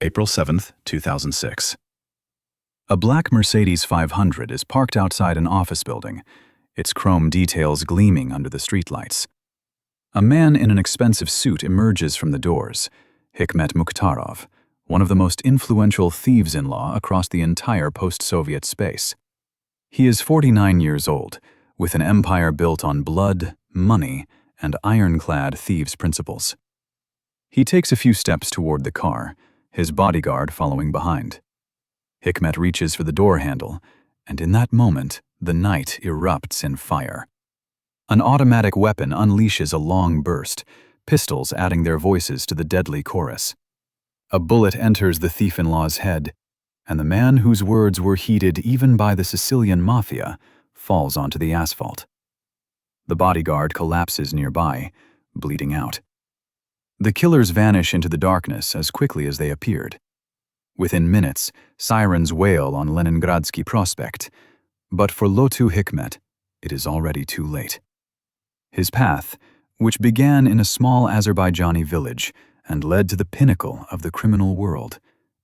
April 7th, 2006. A black Mercedes 500 is parked outside an office building, its chrome details gleaming under the streetlights. A man in an expensive suit emerges from the doors, Hikmet Mukhtarov, one of the most influential thieves-in-law across the entire post-Soviet space. He is 49 years old, with an empire built on blood, money, and ironclad thieves' principles. He takes a few steps toward the car, his bodyguard following behind. Hikmet reaches for the door handle, and in that moment, the night erupts in fire. An automatic weapon unleashes a long burst, pistols adding their voices to the deadly chorus. A bullet enters the thief-in-law's head, and the man whose words were heeded even by the Sicilian Mafia falls onto the asphalt. The bodyguard collapses nearby, bleeding out. The killers vanish into the darkness as quickly as they appeared. Within minutes, sirens wail on Leningradsky Prospect, but for Lotu Hikmet, it is already too late. His path, which began in a small Azerbaijani village and led to the pinnacle of the criminal world,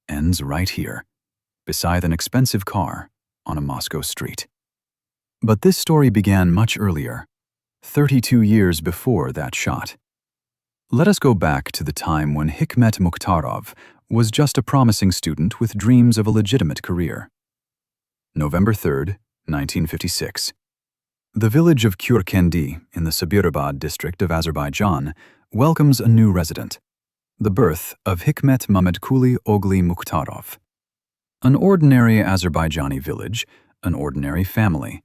ends right here, beside an expensive car on a Moscow street. But this story began much earlier, 32 years before that shot. Let us go back to the time when Hikmet Mukhtarov was just a promising student with dreams of a legitimate career. November 3rd, 1956. The village of Kyurkendi in the Sabirabad district of Azerbaijan welcomes a new resident, the birth of Hikmet Mamedkuli Ogli Mukhtarov. An ordinary Azerbaijani village, an ordinary family.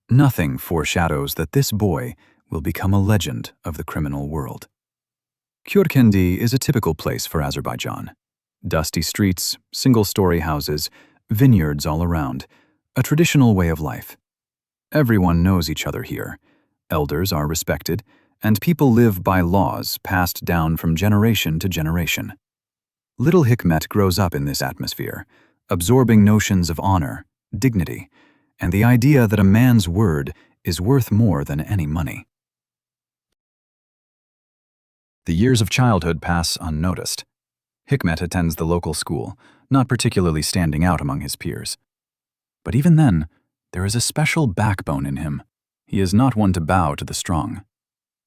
Nothing foreshadows that this boy will become a legend of the criminal world. Kyurkendi is a typical place for Azerbaijan. Dusty streets, single-story houses, vineyards all around, a traditional way of life. Everyone knows each other here. Elders are respected, and people live by laws passed down from generation to generation. Little Hikmet grows up in this atmosphere, absorbing notions of honor, dignity, and the idea that a man's word is worth more than any money. The years of childhood pass unnoticed. Hikmet attends the local school, not particularly standing out among his peers. But even then, there is a special backbone in him. He is not one to bow to the strong.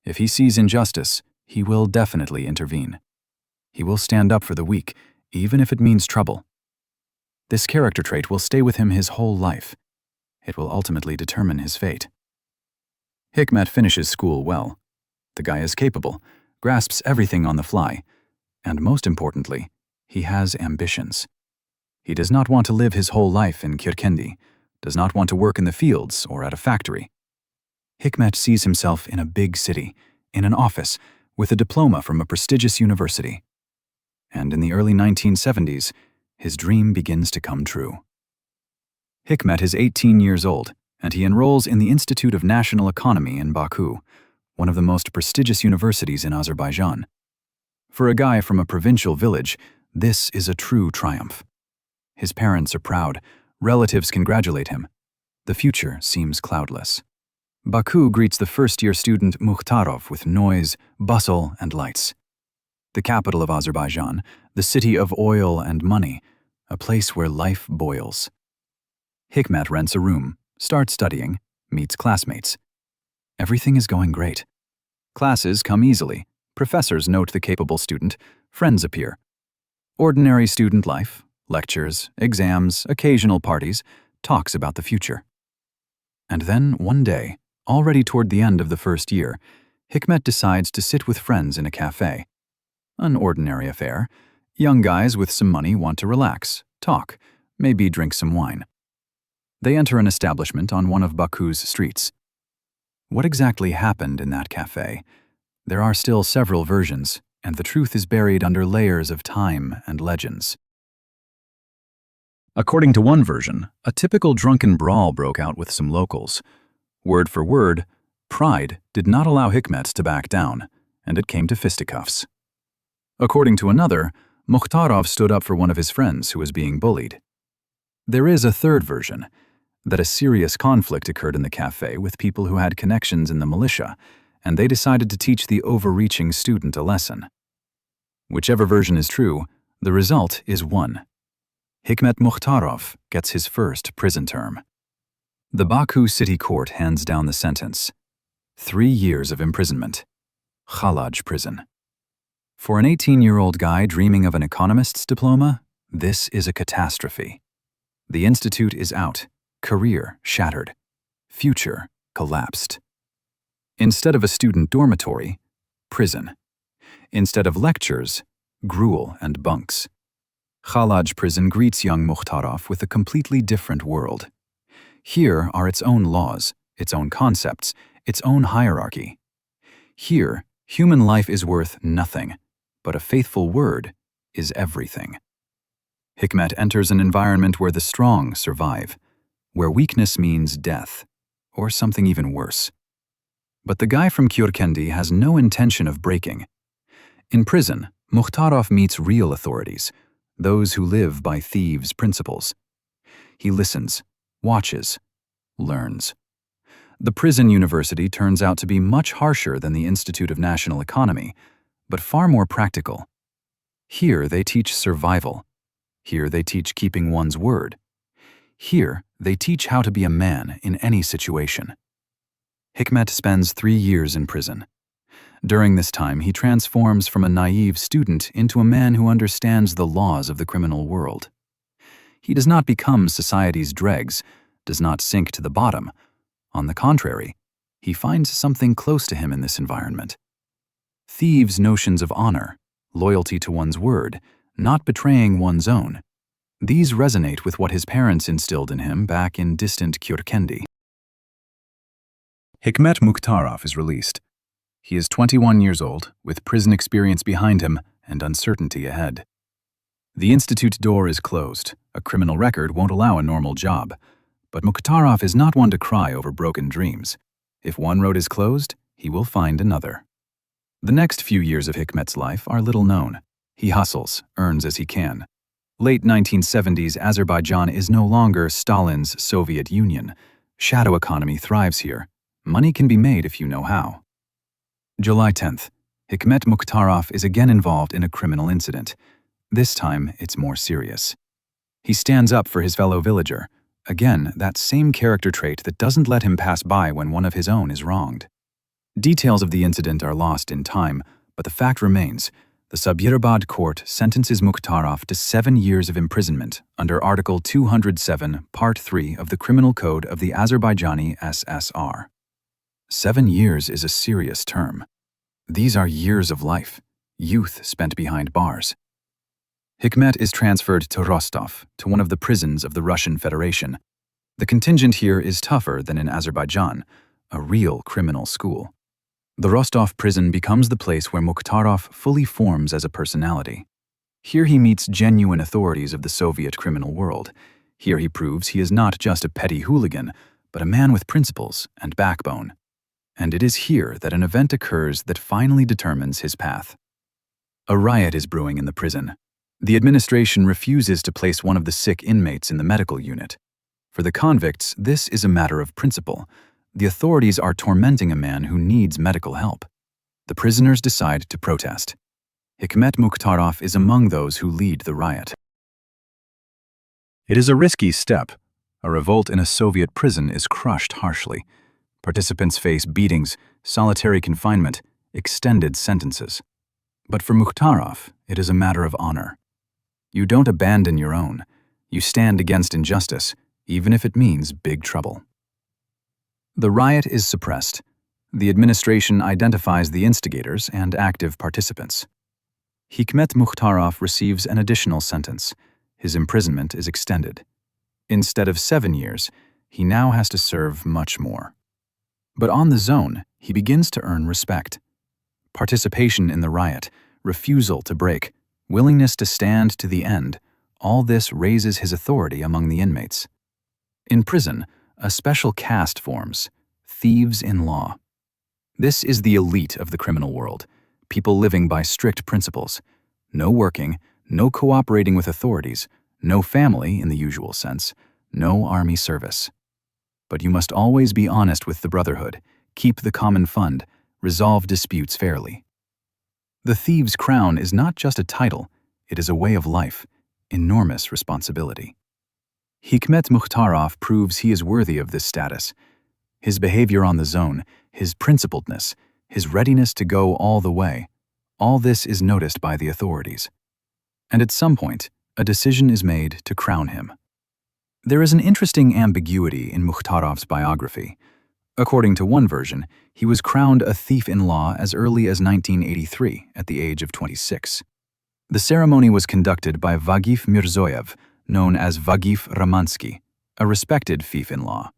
If he sees injustice, he will definitely intervene. He will stand up for the weak, even if it means trouble. This character trait will stay with him his whole life. It will ultimately determine his fate. Hikmet finishes school well. The guy is capable, grasps everything on the fly, and most importantly, he has ambitions. He does not want to live his whole life in Kyurkendi, does not want to work in the fields or at a factory. Hikmet sees himself in a big city, in an office, with a diploma from a prestigious university. And in the early 1970s, his dream begins to come true. Hikmet is 18 years old, and he enrolls in the Institute of National Economy in Baku, one of the most prestigious universities in Azerbaijan. For a guy from a provincial village, this is a true triumph. His parents are proud, relatives congratulate him. The future seems cloudless. Baku greets the first-year student Mukhtarov with noise, bustle, and lights. The capital of Azerbaijan, the city of oil and money, a place where life boils. Hikmet rents a room, starts studying, meets classmates. Everything is going great. Classes come easily, professors note the capable student, friends appear. Ordinary student life, lectures, exams, occasional parties, talks about the future. And then, one day, already toward the end of the first year, Hikmet decides to sit with friends in a cafe. An ordinary affair. Young guys with some money want to relax, talk, maybe drink some wine. They enter an establishment on one of Baku's streets. What exactly happened in that cafe? There are still several versions, and the truth is buried under layers of time and legends. According to one version, a typical drunken brawl broke out with some locals. Word for word, pride did not allow Hikmet to back down, and it came to fisticuffs. According to another, Mukhtarov stood up for one of his friends who was being bullied. There is a third version, that a serious conflict occurred in the cafe with people who had connections in the militia, and they decided to teach the overreaching student a lesson. Whichever version is true, The result is 1. Hikmet Mukhtarov gets his first prison term. The Baku City Court hands down the sentence. 3 years of imprisonment. Khalaj prison. For an 18-year-old guy dreaming of an economist's diploma, this is a catastrophe. The institute is out, career shattered, future collapsed. Instead of a student dormitory, prison. Instead of lectures, gruel and bunks. Khalaj prison greets young Mukhtarov with a completely different world. Here are its own laws, its own concepts, its own hierarchy. Here, human life is worth nothing, but a faithful word is everything. Hikmet enters an environment where the strong survive, where weakness means death, or something even worse. But the guy from Kyurkendi has no intention of breaking. In prison, Mukhtarov meets real authorities, those who live by thieves' principles. He listens, watches, learns. The prison university turns out to be much harsher than the Institute of National Economy, but far more practical. Here they teach survival. Here they teach keeping one's word. Here they teach how to be a man in any situation. Hikmet spends 3 years in prison. During this time, he transforms from a naive student into a man who understands the laws of the criminal world. He does not become society's dregs, does not sink to the bottom. On the contrary, he finds something close to him in this environment. Thieves' notions of honor, loyalty to one's word, not betraying one's own. These resonate with what his parents instilled in him back in distant Kyurkendi. Hikmet Mukhtarov is released. He is 21 years old, with prison experience behind him and uncertainty ahead. The institute door is closed. A criminal record won't allow a normal job. But Mukhtarov is not one to cry over broken dreams. If one road is closed, he will find another. The next few years of Hikmet's life are little known. He hustles, earns as he can. Late 1970s Azerbaijan is no longer Stalin's Soviet Union. Shadow economy thrives here. Money can be made if you know how. July 10th, Hikmet Mukhtarov is again involved in a criminal incident. This time, it's more serious. He stands up for his fellow villager. Again, that same character trait that doesn't let him pass by when one of his own is wronged. Details of the incident are lost in time, but the fact remains. The Sabirabad court sentences Mukhtarov to 7 years of imprisonment under Article 207, Part 3 of the Criminal Code of the Azerbaijani SSR. 7 years is a serious term. These are years of life, youth spent behind bars. Hikmet is transferred to Rostov, to one of the prisons of the Russian Federation. The contingent here is tougher than in Azerbaijan, a real criminal school. The Rostov prison becomes the place where Mukhtarov fully forms as a personality. Here he meets genuine authorities of the Soviet criminal world. Here he proves he is not just a petty hooligan, but a man with principles and backbone. And it is here that an event occurs that finally determines his path. A riot is brewing in the prison. The administration refuses to place one of the sick inmates in the medical unit. For the convicts, this is a matter of principle. The authorities are tormenting a man who needs medical help. The prisoners decide to protest. Hikmet Mukhtarov is among those who lead the riot. It is a risky step. A revolt in a Soviet prison is crushed harshly. Participants face beatings, solitary confinement, extended sentences. But for Mukhtarov, it is a matter of honor. You don't abandon your own. You stand against injustice, even if it means big trouble. The riot is suppressed. The administration identifies the instigators and active participants. Hikmet Mukhtarov receives an additional sentence. His imprisonment is extended. Instead of 7 years, he now has to serve much more. But on the zone, he begins to earn respect. Participation in the riot, refusal to break, willingness to stand to the end, all this raises his authority among the inmates. In prison, a special caste forms, thieves in law. This is the elite of the criminal world, people living by strict principles. No working, no cooperating with authorities, no family in the usual sense, no army service. But you must always be honest with the brotherhood, keep the common fund, resolve disputes fairly. The thieves' crown is not just a title, It is a way of life, enormous responsibility. Hikmet Mukhtarov proves he is worthy of this status. His behavior on the zone, his principledness, his readiness to go all the way, all this is noticed by the authorities. And at some point, a decision is made to crown him. There is an interesting ambiguity in Mukhtarov's biography. According to one version, he was crowned a thief-in-law as early as 1983 at the age of 26. The ceremony was conducted by Vagif Mirzoyev, known as Vagif Ramansky, a respected thief-in-law.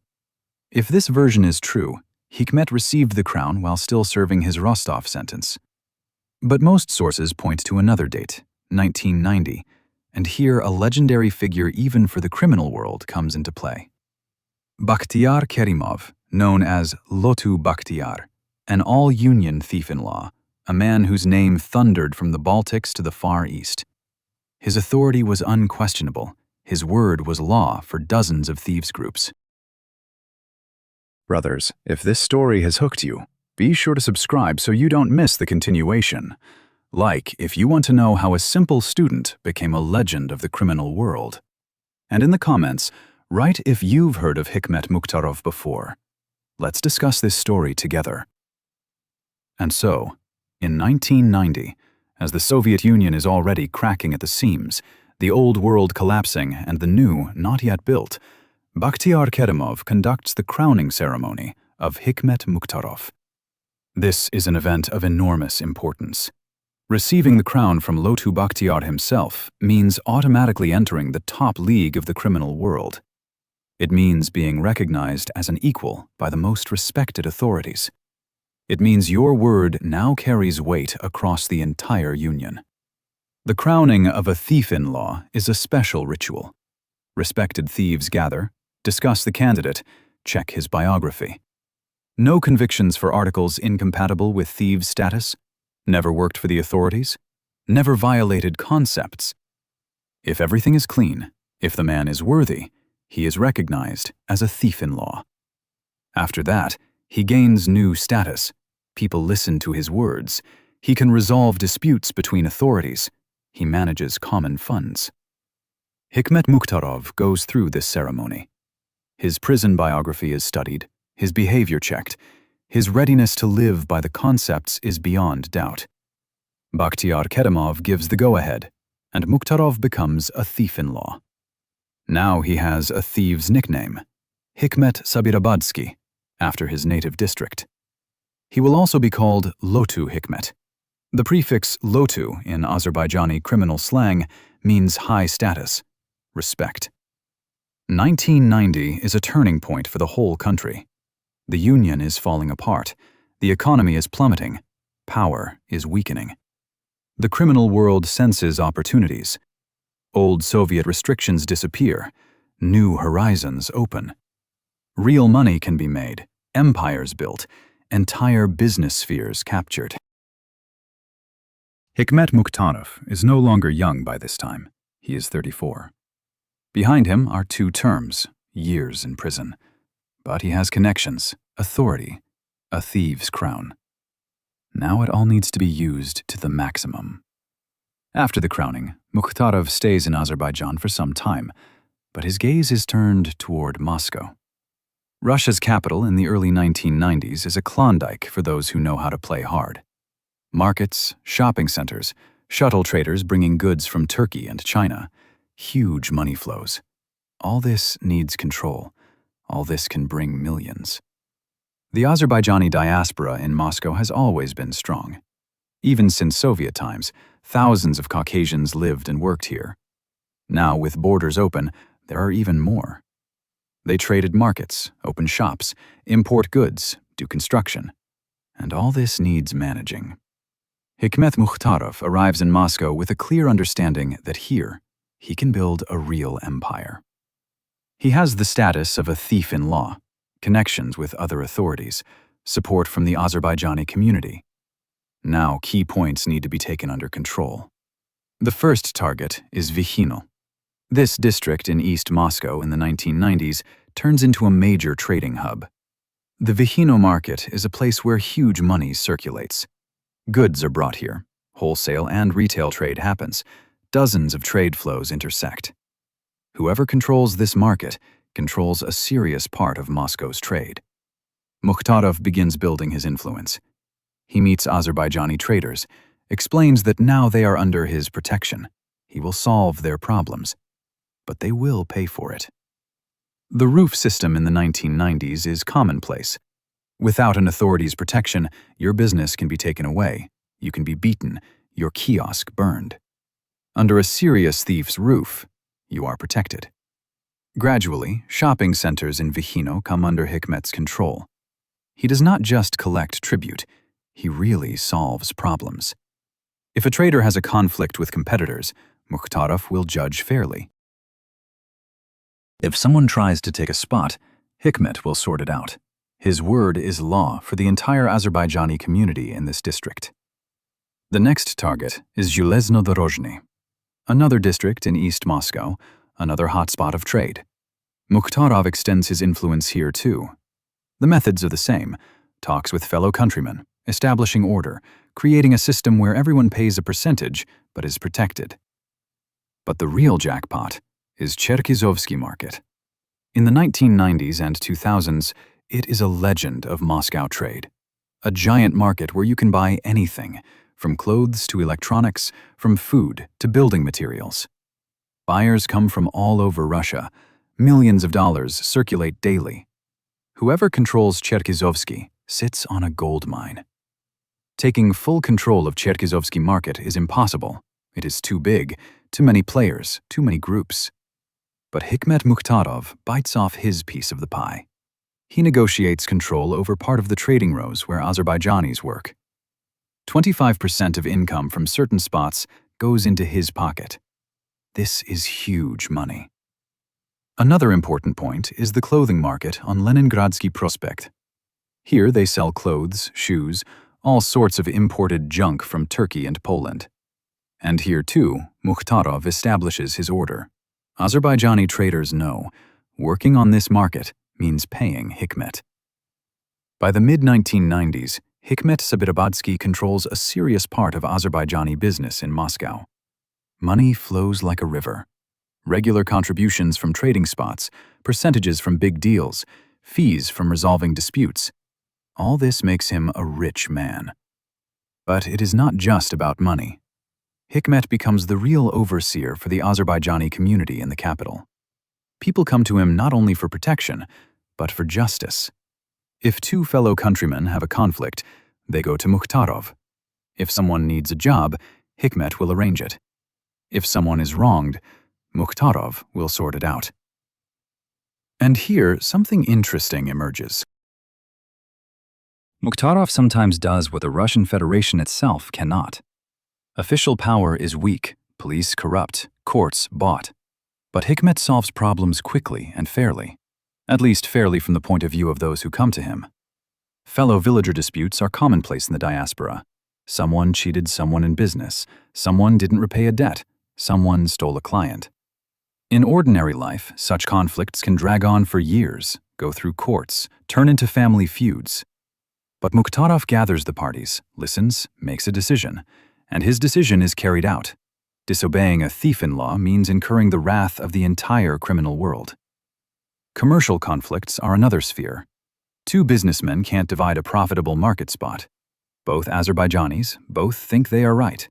If this version is true, Hikmet received the crown while still serving his Rostov sentence. But most sources point to another date, 1990, and here a legendary figure even for the criminal world comes into play. Bakhtiar Kerimov, known as Lotu Bakhtiar, an all-union thief-in-law, a man whose name thundered from the Baltics to the Far East. His authority was unquestionable. His word was law for dozens of thieves' groups. Brothers, if this story has hooked you, be sure to subscribe so you don't miss the continuation. Like if you want to know how a simple student became a legend of the criminal world. And in the comments, write if you've heard of Hikmet Mukhtarov before. Let's discuss this story together. And so, in 1990, as the Soviet Union is already cracking at the seams, the old world collapsing and the new not yet built, Bakhtiar Kerimov conducts the crowning ceremony of Hikmet Mukhtarov. This is an event of enormous importance. Receiving the crown from Lotu Bakhtiar himself means automatically entering the top league of the criminal world. It means being recognized as an equal by the most respected authorities. It means your word now carries weight across the entire union. The crowning of a thief-in-law is a special ritual. Respected thieves gather, discuss the candidate, check his biography. No convictions for articles incompatible with thieves' status, never worked for the authorities, never violated concepts. If everything is clean, if the man is worthy, he is recognized as a thief-in-law. After that, he gains new status. People listen to his words. He can resolve disputes between authorities. He manages common funds. Hikmet Mukhtarov goes through this ceremony. His prison biography is studied, his behavior checked. His readiness to live by the concepts is beyond doubt. Bakhtiar Kerimov gives the go-ahead, and Mukhtarov becomes a thief-in-law. Now he has a thieves' nickname, Hikmet Sabirabadsky, after his native district. He will also be called Lotu Hikmet. The prefix Lotu in Azerbaijani criminal slang means high status, respect. 1990 is a turning point for the whole country. The union is falling apart, the economy is plummeting, power is weakening. The criminal world senses opportunities. Old Soviet restrictions disappear, new horizons open. Real money can be made, empires built, entire business spheres captured. Hikmet Mukhtarov is no longer young by this time. He is 34. Behind him are 2 terms, years in prison. But he has connections, authority, a thieves' crown. Now it all needs to be used to the maximum. After the crowning, Mukhtarov stays in Azerbaijan for some time, but his gaze is turned toward Moscow. Russia's capital in the early 1990s is a Klondike for those who know how to play hard. Markets, shopping centers, shuttle traders bringing goods from Turkey and China, huge money flows. All this needs control. All this can bring millions. The Azerbaijani diaspora in Moscow has always been strong. Even since Soviet times, thousands of Caucasians lived and worked here. Now, with borders open, there are even more. They traded markets, open shops, import goods, do construction. And all this needs managing. Hikmet Mukhtarov arrives in Moscow with a clear understanding that here, he can build a real empire. He has the status of a thief-in-law, connections with other authorities, support from the Azerbaijani community. Now key points need to be taken under control. The first target is Vykhino. This district in East Moscow in the 1990s turns into a major trading hub. The Vykhino market is a place where huge money circulates. Goods are brought here. Wholesale and retail trade happens. dozens of trade flows intersect. Whoever controls this market controls a serious part of Moscow's trade. Mukhtarov begins building his influence. He meets Azerbaijani traders, explains that now they are under his protection. He will solve their problems, but they will pay for it. The roof system in the 1990s is commonplace. Without an authority's protection, your business can be taken away, you can be beaten, your kiosk burned. Under a serious thief's roof, you are protected. Gradually, shopping centers in Vihino come under Hikmet's control. He does not just collect tribute, he really solves problems. If a trader has a conflict with competitors, Mukhtarov will judge fairly. If someone tries to take a spot, Hikmet will sort it out. His word is law for the entire Azerbaijani community in this district. The next target is Zhelezno-Dorozhny, another district in East Moscow, another hotspot of trade. Mukhtarov extends his influence here too. The methods are the same: talks with fellow countrymen, establishing order, creating a system where everyone pays a percentage but is protected. But the real jackpot is Cherkizovsky market. In the 1990s and 2000s, it is a legend of Moscow trade. A giant market where you can buy anything, from clothes to electronics, from food to building materials. Buyers come from all over Russia. Millions of dollars circulate daily. Whoever controls Cherkizovsky sits on a gold mine. Taking full control of Cherkizovsky market is impossible. It is too big, too many players, too many groups. But Hikmet Mukhtarov bites off his piece of the pie. He negotiates control over part of the trading rows where Azerbaijanis work. 25% of income from certain spots goes into his pocket. This is huge money. Another important point is the clothing market on Leningradsky Prospect. Here they sell clothes, shoes, all sorts of imported junk from Turkey and Poland. And here too, Mukhtarov establishes his order. Azerbaijani traders know, working on this market means paying Hikmet. By the mid-1990s, Hikmet Sabirabadsky controls a serious part of Azerbaijani business in Moscow. Money flows like a river. Regular contributions from trading spots, percentages from big deals, fees from resolving disputes. All this makes him a rich man. But it is not just about money. Hikmet becomes the real overseer for the Azerbaijani community in the capital. People come to him not only for protection, but for justice. If two fellow countrymen have a conflict, they go to Mukhtarov. If someone needs a job, Hikmet will arrange it. If someone is wronged, Mukhtarov will sort it out. And here, something interesting emerges. Mukhtarov sometimes does what the Russian Federation itself cannot. Official power is weak, police corrupt, courts bought. But Hikmet solves problems quickly and fairly, at least fairly from the point of view of those who come to him. Fellow villager disputes are commonplace in the diaspora. Someone cheated someone in business, someone didn't repay a debt, someone stole a client. In ordinary life, such conflicts can drag on for years, go through courts, turn into family feuds. But Mukhtarov gathers the parties, listens, makes a decision, and his decision is carried out. Disobeying a thief-in-law means incurring the wrath of the entire criminal world. Commercial conflicts are another sphere. Two businessmen can't divide a profitable market spot. Both Azerbaijanis, both think they are right.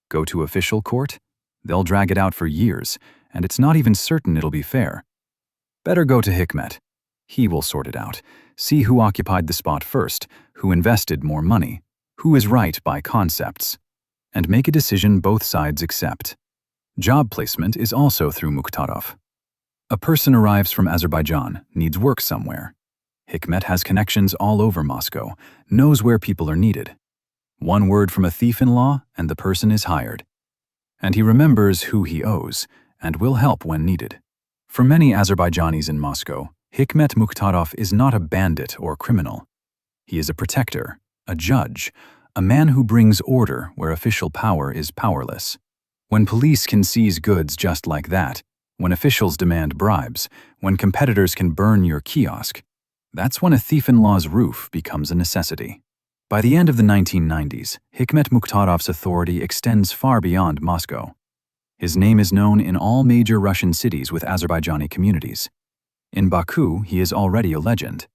Go to official court? They'll drag it out for years, and it's not even certain it'll be fair. Better go to Hikmet. He will sort it out. See who occupied the spot first, who invested more money, who is right by concepts, and make a decision both sides accept. Job placement is also through Mukhtarov. A person arrives from Azerbaijan, needs work somewhere. Hikmet has connections all over Moscow, knows where people are needed. One word from a thief-in-law, and the person is hired. And he remembers who he owes, and will help when needed. For many Azerbaijanis in Moscow, Hikmet Mukhtarov is not a bandit or criminal. He is a protector, a judge, a man who brings order where official power is powerless. When police can seize goods just like that, when officials demand bribes, when competitors can burn your kiosk, that's when a thief-in-law's roof becomes a necessity. By the end of the 1990s, Hikmet Mukhtarov's authority extends far beyond Moscow. His name is known in all major Russian cities with Azerbaijani communities. In Baku, he is already a legend.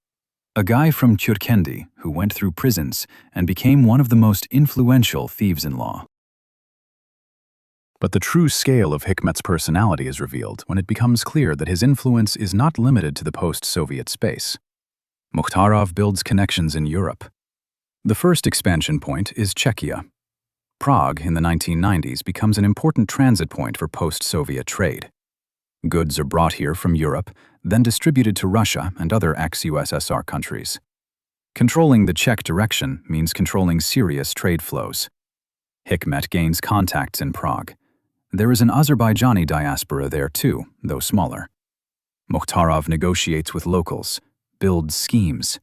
A guy from Turkendi who went through prisons and became one of the most influential thieves-in-law. But the true scale of Hikmet's personality is revealed when it becomes clear that his influence is not limited to the post-Soviet space. Mukhtarov builds connections in Europe. The first expansion point is Czechia. Prague in the 1990s becomes an important transit point for post-Soviet trade. Goods are brought here from Europe, then distributed to Russia and other ex-USSR countries. Controlling the Czech direction means controlling serious trade flows. Hikmet gains contacts in Prague. There is an Azerbaijani diaspora there too, though smaller. Mukhtarov negotiates with locals, builds schemes.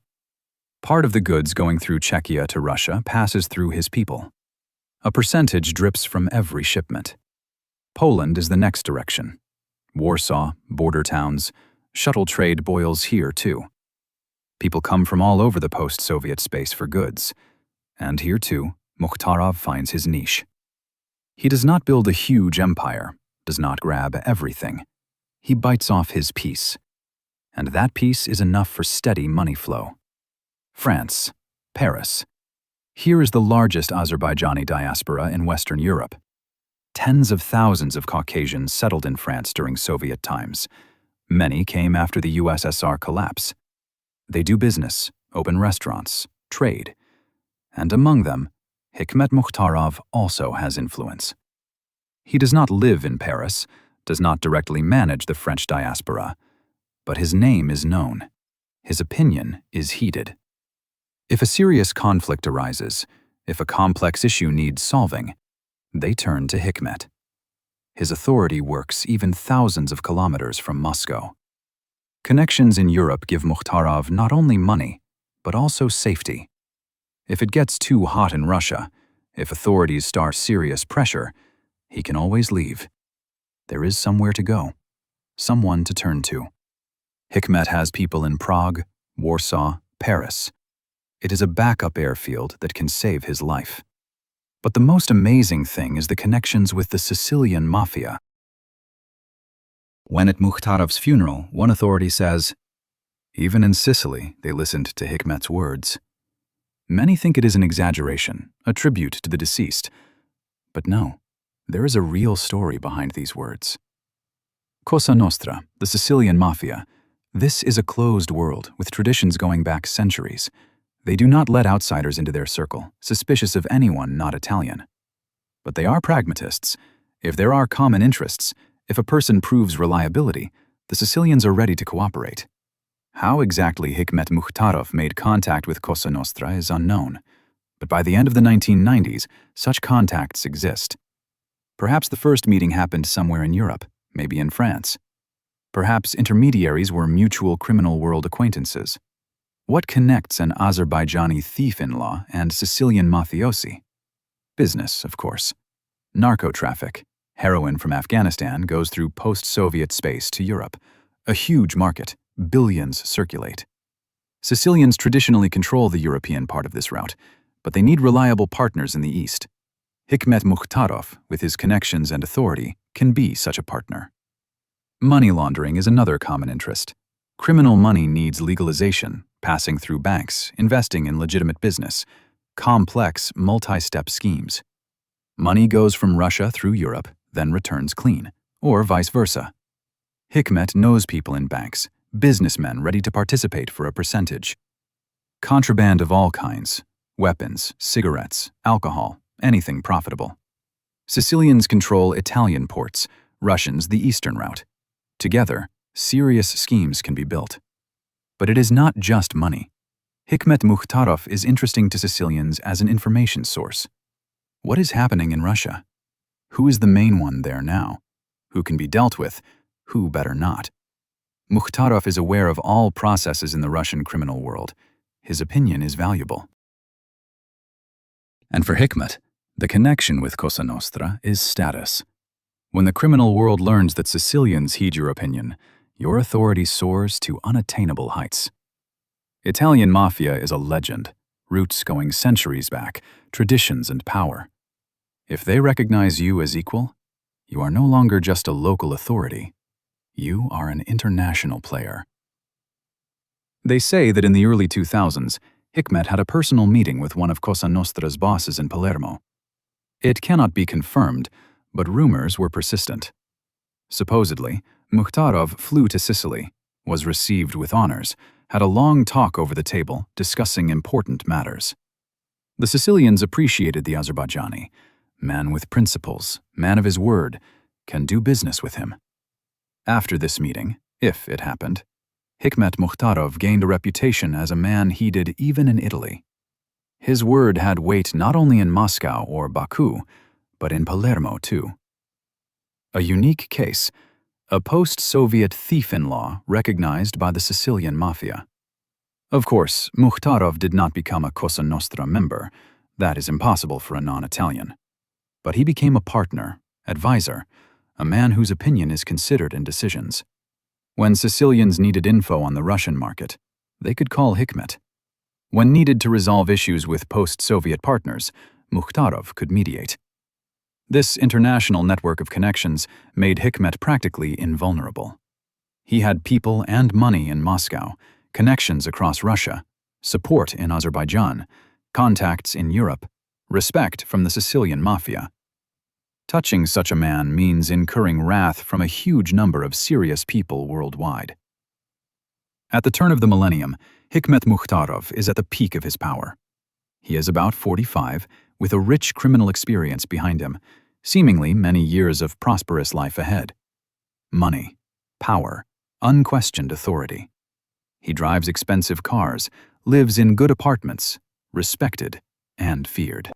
Part of the goods going through Czechia to Russia passes through his people. A percentage drips from every shipment. Poland is the next direction. Warsaw, border towns, shuttle trade boils here too. People come from all over the post-Soviet space for goods. And here too, Mukhtarov finds his niche. He does not build a huge empire, does not grab everything. He bites off his piece. And that piece is enough for steady money flow. France, Paris. Here is the largest Azerbaijani diaspora in Western Europe. Tens of thousands of Caucasians settled in France during Soviet times. Many came after the USSR collapse. They do business, open restaurants, trade. And among them, Hikmet Mukhtarov also has influence. He does not live in Paris, does not directly manage the French diaspora, but his name is known. His opinion is heeded. If a serious conflict arises, if a complex issue needs solving, they turn to Hikmet. His authority works even thousands of kilometers from Moscow. Connections in Europe give Mukhtarov not only money, but also safety. If it gets too hot in Russia, if authorities start serious pressure, he can always leave. There is somewhere to go, someone to turn to. Hikmet has people in Prague, Warsaw, Paris. It is a backup airfield that can save his life. But the most amazing thing is the connections with the Sicilian Mafia. When at Mukhtarov's funeral, one authority says, "Even in Sicily, they listened to Hikmet's words." Many think it is an exaggeration, a tribute to the deceased. But no, there is a real story behind these words. Cosa Nostra, the Sicilian Mafia. This is a closed world with traditions going back centuries. They do not let outsiders into their circle, suspicious of anyone not Italian. But they are pragmatists. If there are common interests, if a person proves reliability, the Sicilians are ready to cooperate. How exactly Hikmet Mukhtarov made contact with Cosa Nostra is unknown, but by the end of the 1990s, such contacts exist. Perhaps the first meeting happened somewhere in Europe, maybe in France. Perhaps intermediaries were mutual criminal world acquaintances. What connects an Azerbaijani thief-in-law and Sicilian mafiosi? Business, of course. Narco-traffic. Heroin from Afghanistan goes through post-Soviet space to Europe. A huge market. Billions circulate. Sicilians traditionally control the European part of this route, but they need reliable partners in the East. Hikmet Mukhtarov, with his connections and authority, can be such a partner. Money laundering is another common interest. Criminal money needs legalization, passing through banks, investing in legitimate business, complex, multi-step schemes. Money goes from Russia through Europe, then returns clean, or vice versa. Hikmet knows people in banks, businessmen ready to participate for a percentage. Contraband of all kinds, weapons, cigarettes, alcohol, anything profitable. Sicilians control Italian ports, Russians the eastern route. Together, serious schemes can be built. But it is not just money. Hikmet Mukhtarov is interesting to Sicilians as an information source. What is happening in Russia? Who is the main one there now? Who can be dealt with? Who better not? Mukhtarov is aware of all processes in the Russian criminal world. His opinion is valuable. And for Hikmet, the connection with Cosa Nostra is status. When the criminal world learns that Sicilians heed your opinion, your authority soars to unattainable heights. Italian Mafia is a legend, roots going centuries back, traditions and power. If they recognize you as equal, You are no longer just a local authority. You are an international player. They say that in the early 2000s, Hikmet had a personal meeting with one of Cosa Nostra's bosses in Palermo. It cannot be confirmed, but rumors were persistent. Supposedly, Mukhtarov flew to Sicily, was received with honors, had a long talk over the table discussing important matters. The Sicilians appreciated the Azerbaijani. Man with principles, man of his word, can do business with him. After this meeting, if it happened, Hikmet Mukhtarov gained a reputation as a man heeded even in Italy. His word had weight not only in Moscow or Baku, but in Palermo too. A unique case, a post-Soviet thief-in-law recognized by the Sicilian Mafia. Of course, Mukhtarov did not become a Cosa Nostra member. That is impossible for a non-Italian. But he became a partner, advisor, a man whose opinion is considered in decisions. When Sicilians needed info on the Russian market, they could call Hikmet. When needed to resolve issues with post-Soviet partners, Mukhtarov could mediate. This international network of connections made Hikmet practically invulnerable. He had people and money in Moscow, connections across Russia, support in Azerbaijan, contacts in Europe, respect from the Sicilian Mafia. Touching such a man means incurring wrath from a huge number of serious people worldwide. At the turn of the millennium, Hikmet Mukhtarov is at the peak of his power. He is about 45, with a rich criminal experience behind him, seemingly many years of prosperous life ahead. Money, power, unquestioned authority. He drives expensive cars, lives in good apartments, respected and feared.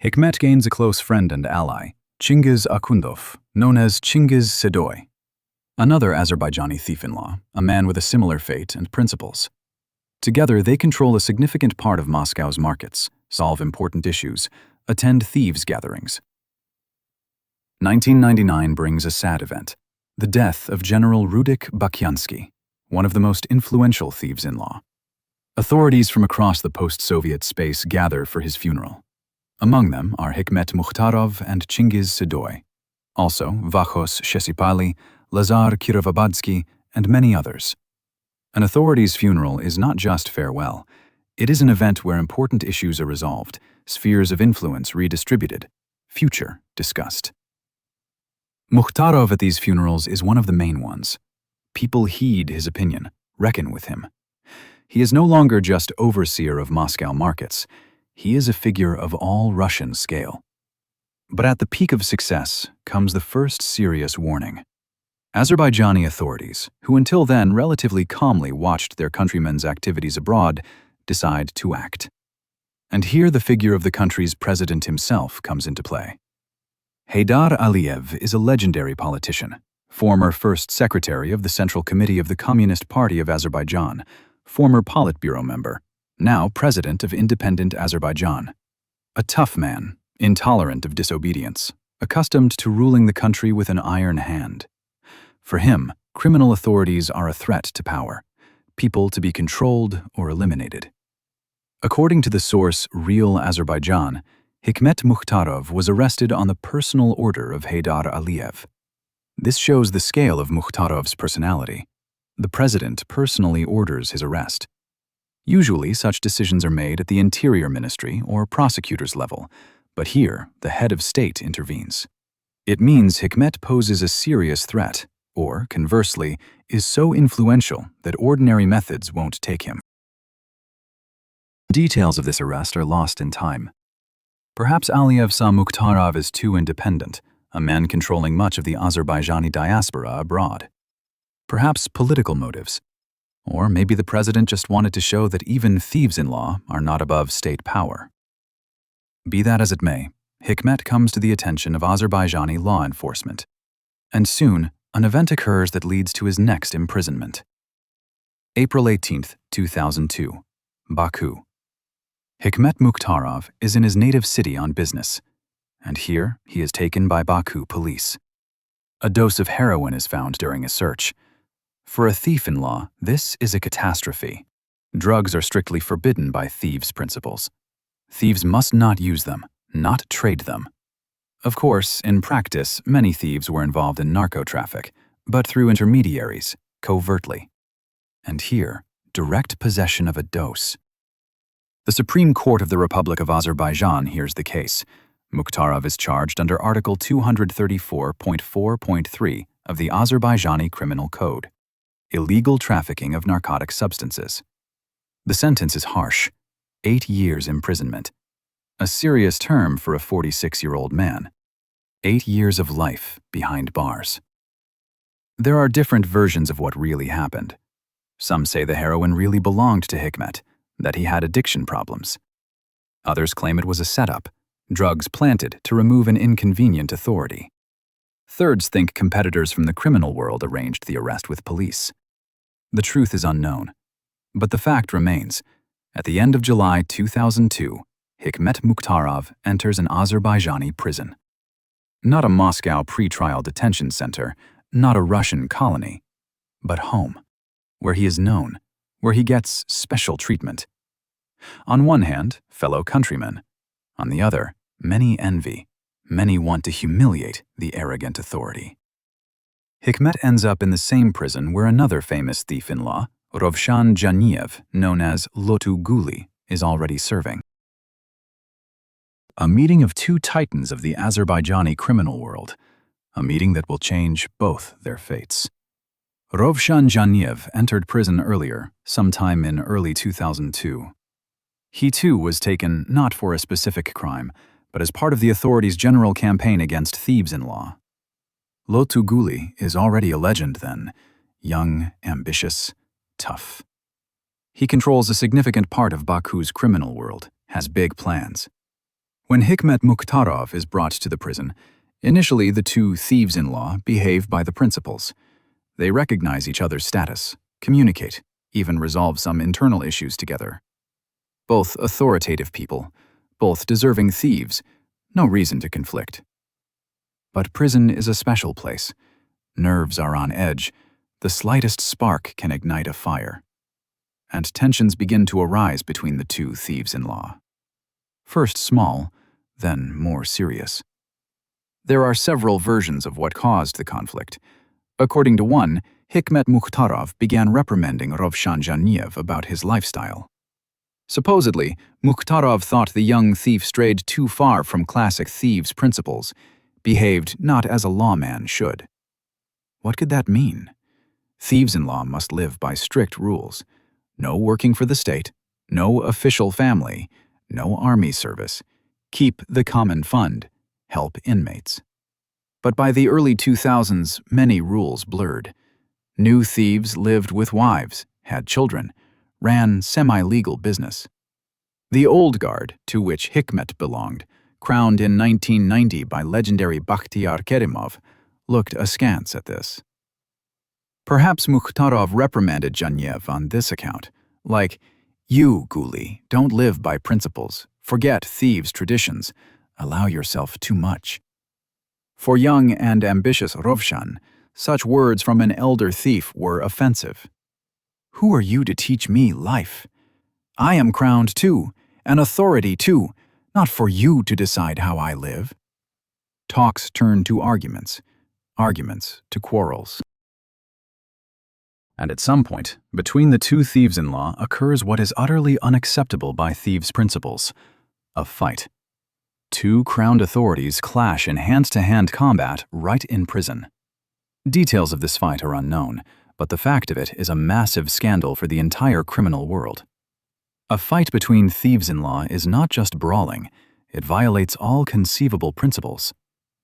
Hikmet gains a close friend and ally, Chingiz Akundov, known as Chingiz Sedoy, another Azerbaijani thief-in-law, a man with a similar fate and principles. Together, they control a significant part of Moscow's markets, solve important issues, attend thieves' gatherings. 1999 brings a sad event, the death of General Rudik Bakyansky, one of the most influential thieves-in-law. Authorities from across the post-Soviet space gather for his funeral. Among them are Hikmet Mukhtarov and Chingiz Sedoy, also Vachos Shesipali, Lazar Kirovabadsky, and many others. An authority's funeral is not just farewell. It is an event where important issues are resolved, spheres of influence redistributed, future discussed. Mukhtarov at these funerals is one of the main ones. People heed his opinion, reckon with him. He is no longer just overseer of Moscow markets. He is a figure of all Russian scale. But at the peak of success comes the first serious warning. Azerbaijani authorities, who until then relatively calmly watched their countrymen's activities abroad, decide to act. And here the figure of the country's president himself comes into play. Heydar Aliyev is a legendary politician, former first secretary of the Central Committee of the Communist Party of Azerbaijan, former Politburo member, now president of independent Azerbaijan. A tough man, intolerant of disobedience, accustomed to ruling the country with an iron hand. For him, criminal authorities are a threat to power, people to be controlled or eliminated. According to the source Real Azerbaijan, Hikmet Mukhtarov was arrested on the personal order of Heydar Aliyev. This shows the scale of Mukhtarov's personality. The president personally orders his arrest. Usually, such decisions are made at the Interior Ministry or prosecutor's level, but here, the head of state intervenes. It means Hikmet poses a serious threat, or, conversely, is so influential that ordinary methods won't take him. Details of this arrest are lost in time. Perhaps Aliyev saw Mukhtarov as too independent, a man controlling much of the Azerbaijani diaspora abroad. Perhaps political motives. Or maybe the president just wanted to show that even thieves-in-law are not above state power. Be that as it may, Hikmet comes to the attention of Azerbaijani law enforcement. And soon, an event occurs that leads to his next imprisonment. April 18, 2002, Baku. Hikmet Mukhtarov is in his native city on business, and here he is taken by Baku police. A dose of heroin is found during a search. For a thief-in-law, this is a catastrophe. Drugs are strictly forbidden by thieves' principles. Thieves must not use them, not trade them. Of course, in practice, many thieves were involved in narco-traffic, but through intermediaries, covertly. And here, direct possession of a dose. The Supreme Court of the Republic of Azerbaijan hears the case. Mukhtarov is charged under Article 234.4.3 of the Azerbaijani Criminal Code, illegal trafficking of narcotic substances. The sentence is harsh, 8 years imprisonment, a serious term for a 46-year-old man. 8 years of life behind bars. There are different versions of what really happened. Some say the heroin really belonged to Hikmet, that he had addiction problems. Others claim it was a setup, drugs planted to remove an inconvenient authority. Thirds think competitors from the criminal world arranged the arrest with police. The truth is unknown, but the fact remains. At the end of July 2002, Hikmet Mukhtarov enters an Azerbaijani prison. Not a Moscow pretrial detention center, not a Russian colony, but home, where he is known, where he gets special treatment. On one hand, fellow countrymen. On the other, many envy. Many want to humiliate the arrogant authority. Hikmet ends up in the same prison where another famous thief-in-law, Rovshan Janiev, known as Lotu Guli, is already serving. A meeting of two titans of the Azerbaijani criminal world, a meeting that will change both their fates. Rovshan Janiev entered prison earlier, sometime in early 2002. He too was taken not for a specific crime, but as part of the authorities' general campaign against thieves-in-law. Lotu Guli is already a legend then, young, ambitious, tough. He controls a significant part of Baku's criminal world, has big plans. When Hikmet Mukhtarov is brought to the prison, initially the two thieves-in-law behave by the principles. They recognize each other's status, communicate, even resolve some internal issues together. Both authoritative people, both deserving thieves, no reason to conflict. But prison is a special place. Nerves are on edge. The slightest spark can ignite a fire. And tensions begin to arise between the two thieves-in-law. First small, then more serious. There are several versions of what caused the conflict. According to one, Hikmet Mukhtarov began reprimanding Rovshan Janiev about his lifestyle. Supposedly, Mukhtarov thought the young thief strayed too far from classic thieves' principles, behaved not as a lawman should. What could that mean? Thieves-in-law must live by strict rules. No working for the state, no official family, no army service. Keep the common fund, help inmates. But by the early 2000s, many rules blurred. New thieves lived with wives, had children, ran semi-legal business. The old guard, to which Hikmet belonged, crowned in 1990 by legendary Bakhtiar Kerimov, looked askance at this. Perhaps Mukhtarov reprimanded Janiev on this account, like, "You, Guli, don't live by principles, forget thieves' traditions, allow yourself too much." For young and ambitious Rovshan, such words from an elder thief were offensive. Who are you to teach me life? I am crowned too, an authority too, not for you to decide how I live. Talks turn to arguments, arguments to quarrels. And at some point, between the two thieves-in-law occurs what is utterly unacceptable by thieves' principles: a fight. Two crowned authorities clash in hand-to-hand combat right in prison. Details of this fight are unknown, but the fact of it is a massive scandal for the entire criminal world. A fight between thieves-in-law is not just brawling, it violates all conceivable principles.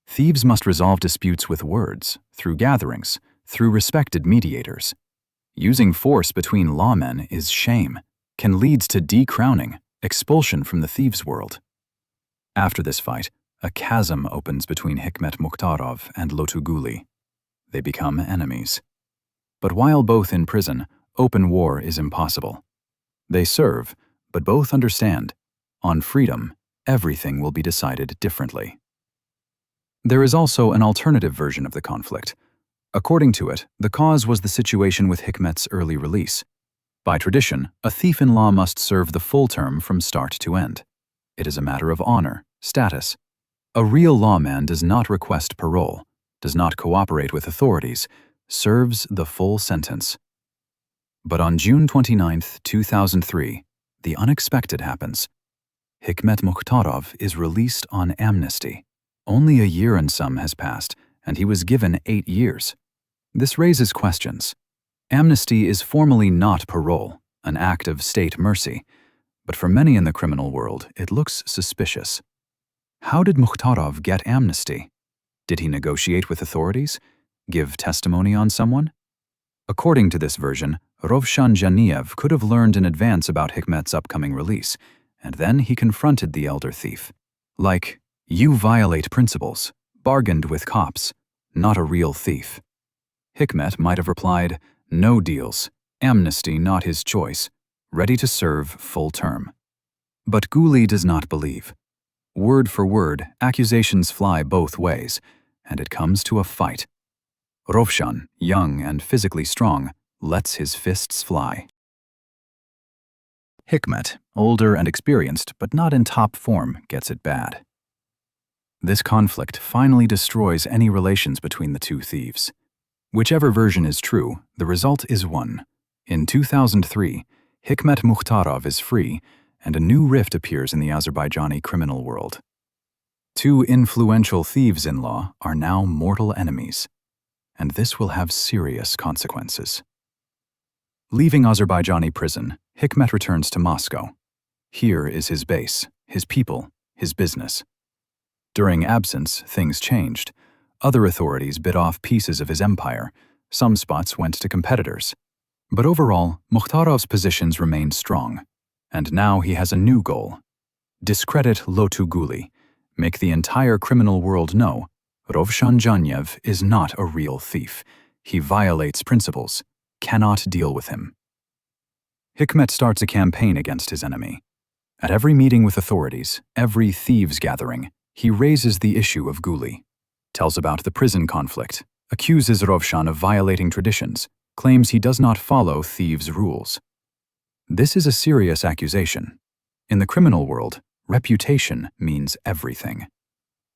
Thieves must resolve disputes with words, through gatherings, through respected mediators. Using force between lawmen is shame, can lead to decrowning, expulsion from the thieves' world. After this fight, a chasm opens between Hikmet Mukhtarov and Lotu Guli. They become enemies. But while both in prison, open war is impossible. They serve, but both understand, on freedom, everything will be decided differently. There is also an alternative version of the conflict. According to it, the cause was the situation with Hikmet's early release. By tradition, a thief-in-law must serve the full term from start to end. It is a matter of honor, status. A real lawman does not request parole, does not cooperate with authorities, serves the full sentence. But on June 29, 2003, the unexpected happens. Hikmet Mukhtarov is released on amnesty. Only a year and some has passed, and he was given 8 years. This raises questions. Amnesty is formally not parole, an act of state mercy, but for many in the criminal world, it looks suspicious. How did Mukhtarov get amnesty? Did he negotiate with authorities? Give testimony on someone? According to this version, Rovshan Janiev could have learned in advance about Hikmet's upcoming release, and then he confronted the elder thief. Like, "You violate principles, bargained with cops, not a real thief." Hikmet might have replied, "No deals, amnesty not his choice, ready to serve full term." But Guli does not believe. Word for word, accusations fly both ways, and it comes to a fight. Rovshan, young and physically strong, lets his fists fly. Hikmet, older and experienced but not in top form, gets it bad. This conflict finally destroys any relations between the two thieves. Whichever version is true, the result is one. In 2003, Hikmet Mukhtarov is free, and a new rift appears in the Azerbaijani criminal world. Two influential thieves-in-law are now mortal enemies, and this will have serious consequences. Leaving Azerbaijani prison, Hikmet returns to Moscow. Here is his base, his people, his business. During absence, things changed. Other authorities bit off pieces of his empire. Some spots went to competitors. But overall, Mukhtarov's positions remained strong. And now he has a new goal. Discredit Lotu Guli. Make the entire criminal world know Rovshan Janiev is not a real thief. He violates principles. Cannot deal with him. Hikmet starts a campaign against his enemy. At every meeting with authorities, every thieves' gathering, he raises the issue of Guli, tells about the prison conflict, accuses Rovshan of violating traditions, claims he does not follow thieves' rules. This is a serious accusation. In the criminal world, reputation means everything.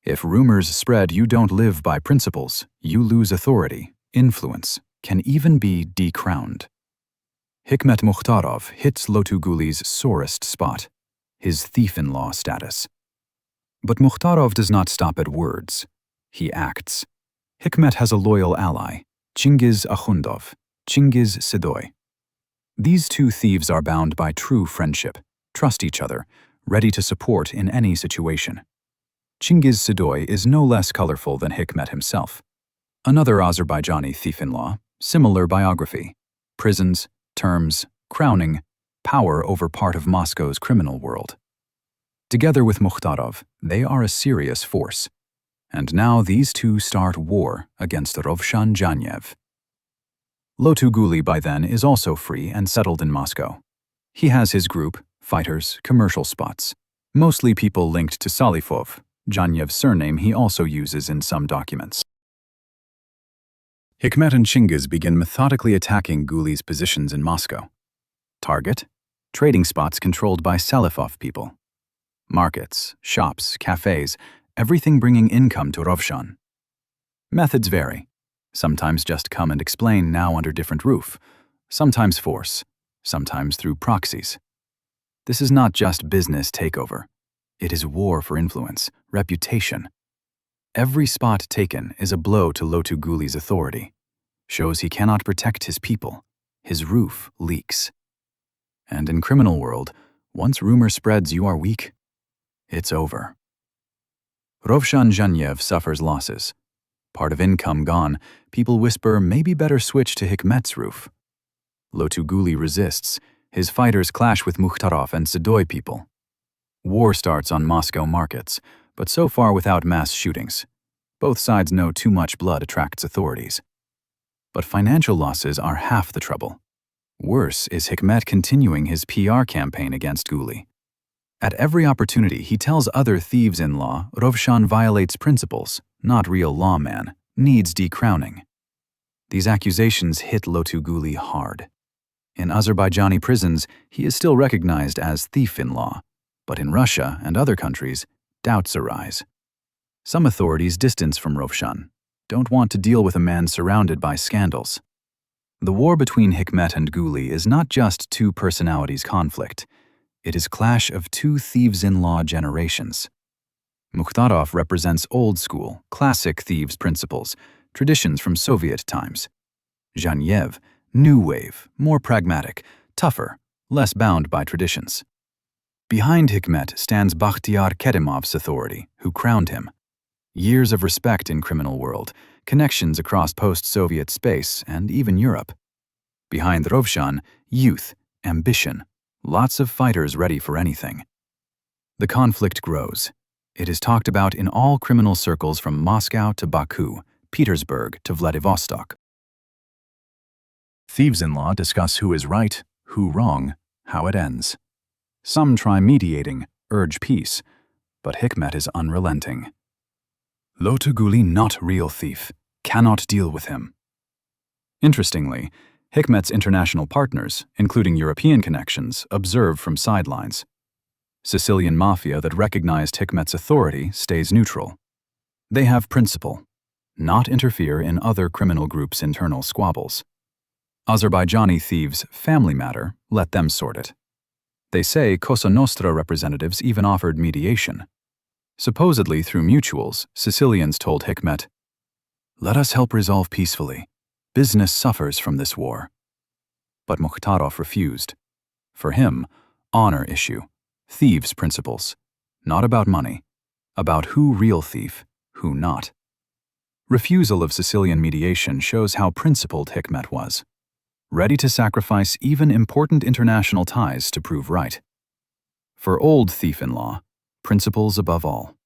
If rumors spread you don't live by principles, you lose authority, influence, can even be decrowned. Hikmet Mukhtarov hits Lotu Guli's sorest spot, his thief-in-law status. But Mukhtarov does not stop at words. He acts. Hikmet has a loyal ally, Chingiz Akhundov, Chingiz Sadoy. These two thieves are bound by true friendship, trust each other, ready to support in any situation. Chingiz Sadoy is no less colorful than Hikmet himself. Another Azerbaijani thief-in-law, similar biography, prisons, terms, crowning, power over part of Moscow's criminal world. Together with Mukhtarov, they are a serious force. And now these two start war against Rovshan Janiev. Lotu Guli by then is also free and settled in Moscow. He has his group, fighters, commercial spots, mostly people linked to Salifov, Janiev's surname he also uses in some documents. Hikmet and Chingiz begin methodically attacking Guli's positions in Moscow. Target: trading spots controlled by Salifov people. Markets, shops, cafes, everything bringing income to Rovshan. Methods vary. Sometimes just come and explain now under different roof, sometimes force, sometimes through proxies. This is not just business takeover. It is war for influence, reputation. Every spot taken is a blow to Lotu Guli's authority, shows he cannot protect his people, his roof leaks. And in criminal world, once rumor spreads you are weak, it's over. Rovshan Janiev suffers losses. Part of income gone, people whisper maybe better switch to Hikmet's roof. Lotu Guli resists. His fighters clash with Mukhtarov and Sadoy people. War starts on Moscow markets, but so far without mass shootings. Both sides know too much blood attracts authorities. But financial losses are half the trouble. Worse is Hikmet continuing his PR campaign against Guli. At every opportunity, he tells other thieves-in-law Rovshan violates principles, not real lawman, needs decrowning. These accusations hit Lotu Guli hard. In Azerbaijani prisons, he is still recognized as thief-in-law, but in Russia and other countries, doubts arise. Some authorities distance from Rovshan, don't want to deal with a man surrounded by scandals. The war between Hikmet and Guli is not just two personalities' conflict. It is clash of two thieves-in-law generations. Mukhtarov represents old-school, classic thieves' principles, traditions from Soviet times. Zhaniev, new wave, more pragmatic, tougher, less bound by traditions. Behind Hikmet stands Bakhtiar Kerimov's authority, who crowned him. Years of respect in criminal world, connections across post-Soviet space and even Europe. Behind Rovshan, youth, ambition, lots of fighters ready for anything. The conflict grows. It is talked about in all criminal circles from Moscow to Baku, Petersburg to Vladivostok. Thieves-in-law discuss who is right, who wrong, how it ends. Some try mediating, urge peace, but Hikmet is unrelenting. Lotuguli not real thief, cannot deal with him. Interestingly, Hikmet's international partners, including European connections, observe from sidelines. Sicilian Mafia that recognized Hikmet's authority stays neutral. They have principle, not interfere in other criminal groups' internal squabbles. Azerbaijani thieves' family matter, let them sort it. They say Cosa Nostra representatives even offered mediation. Supposedly through mutuals, Sicilians told Hikmet, "Let us help resolve peacefully. Business suffers from this war." But Mukhtarov refused. For him, honor issue, thieves' principles, not about money, about who real thief, who not. Refusal of Sicilian mediation shows how principled Hikmet was, ready to sacrifice even important international ties to prove right. For old thief-in-law, principles above all.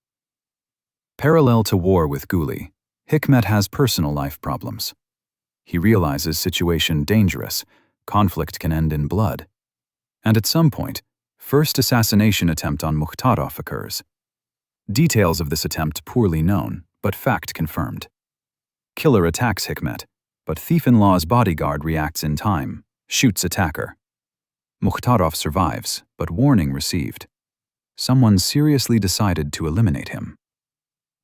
Parallel to war with Guli, Hikmet has personal life problems. He realizes situation dangerous, conflict can end in blood. And at some point, first assassination attempt on Mukhtarov occurs. Details of this attempt poorly known, but fact confirmed. Killer attacks Hikmet, but thief-in-law's bodyguard reacts in time, shoots attacker. Mukhtarov survives, but warning received. Someone seriously decided to eliminate him.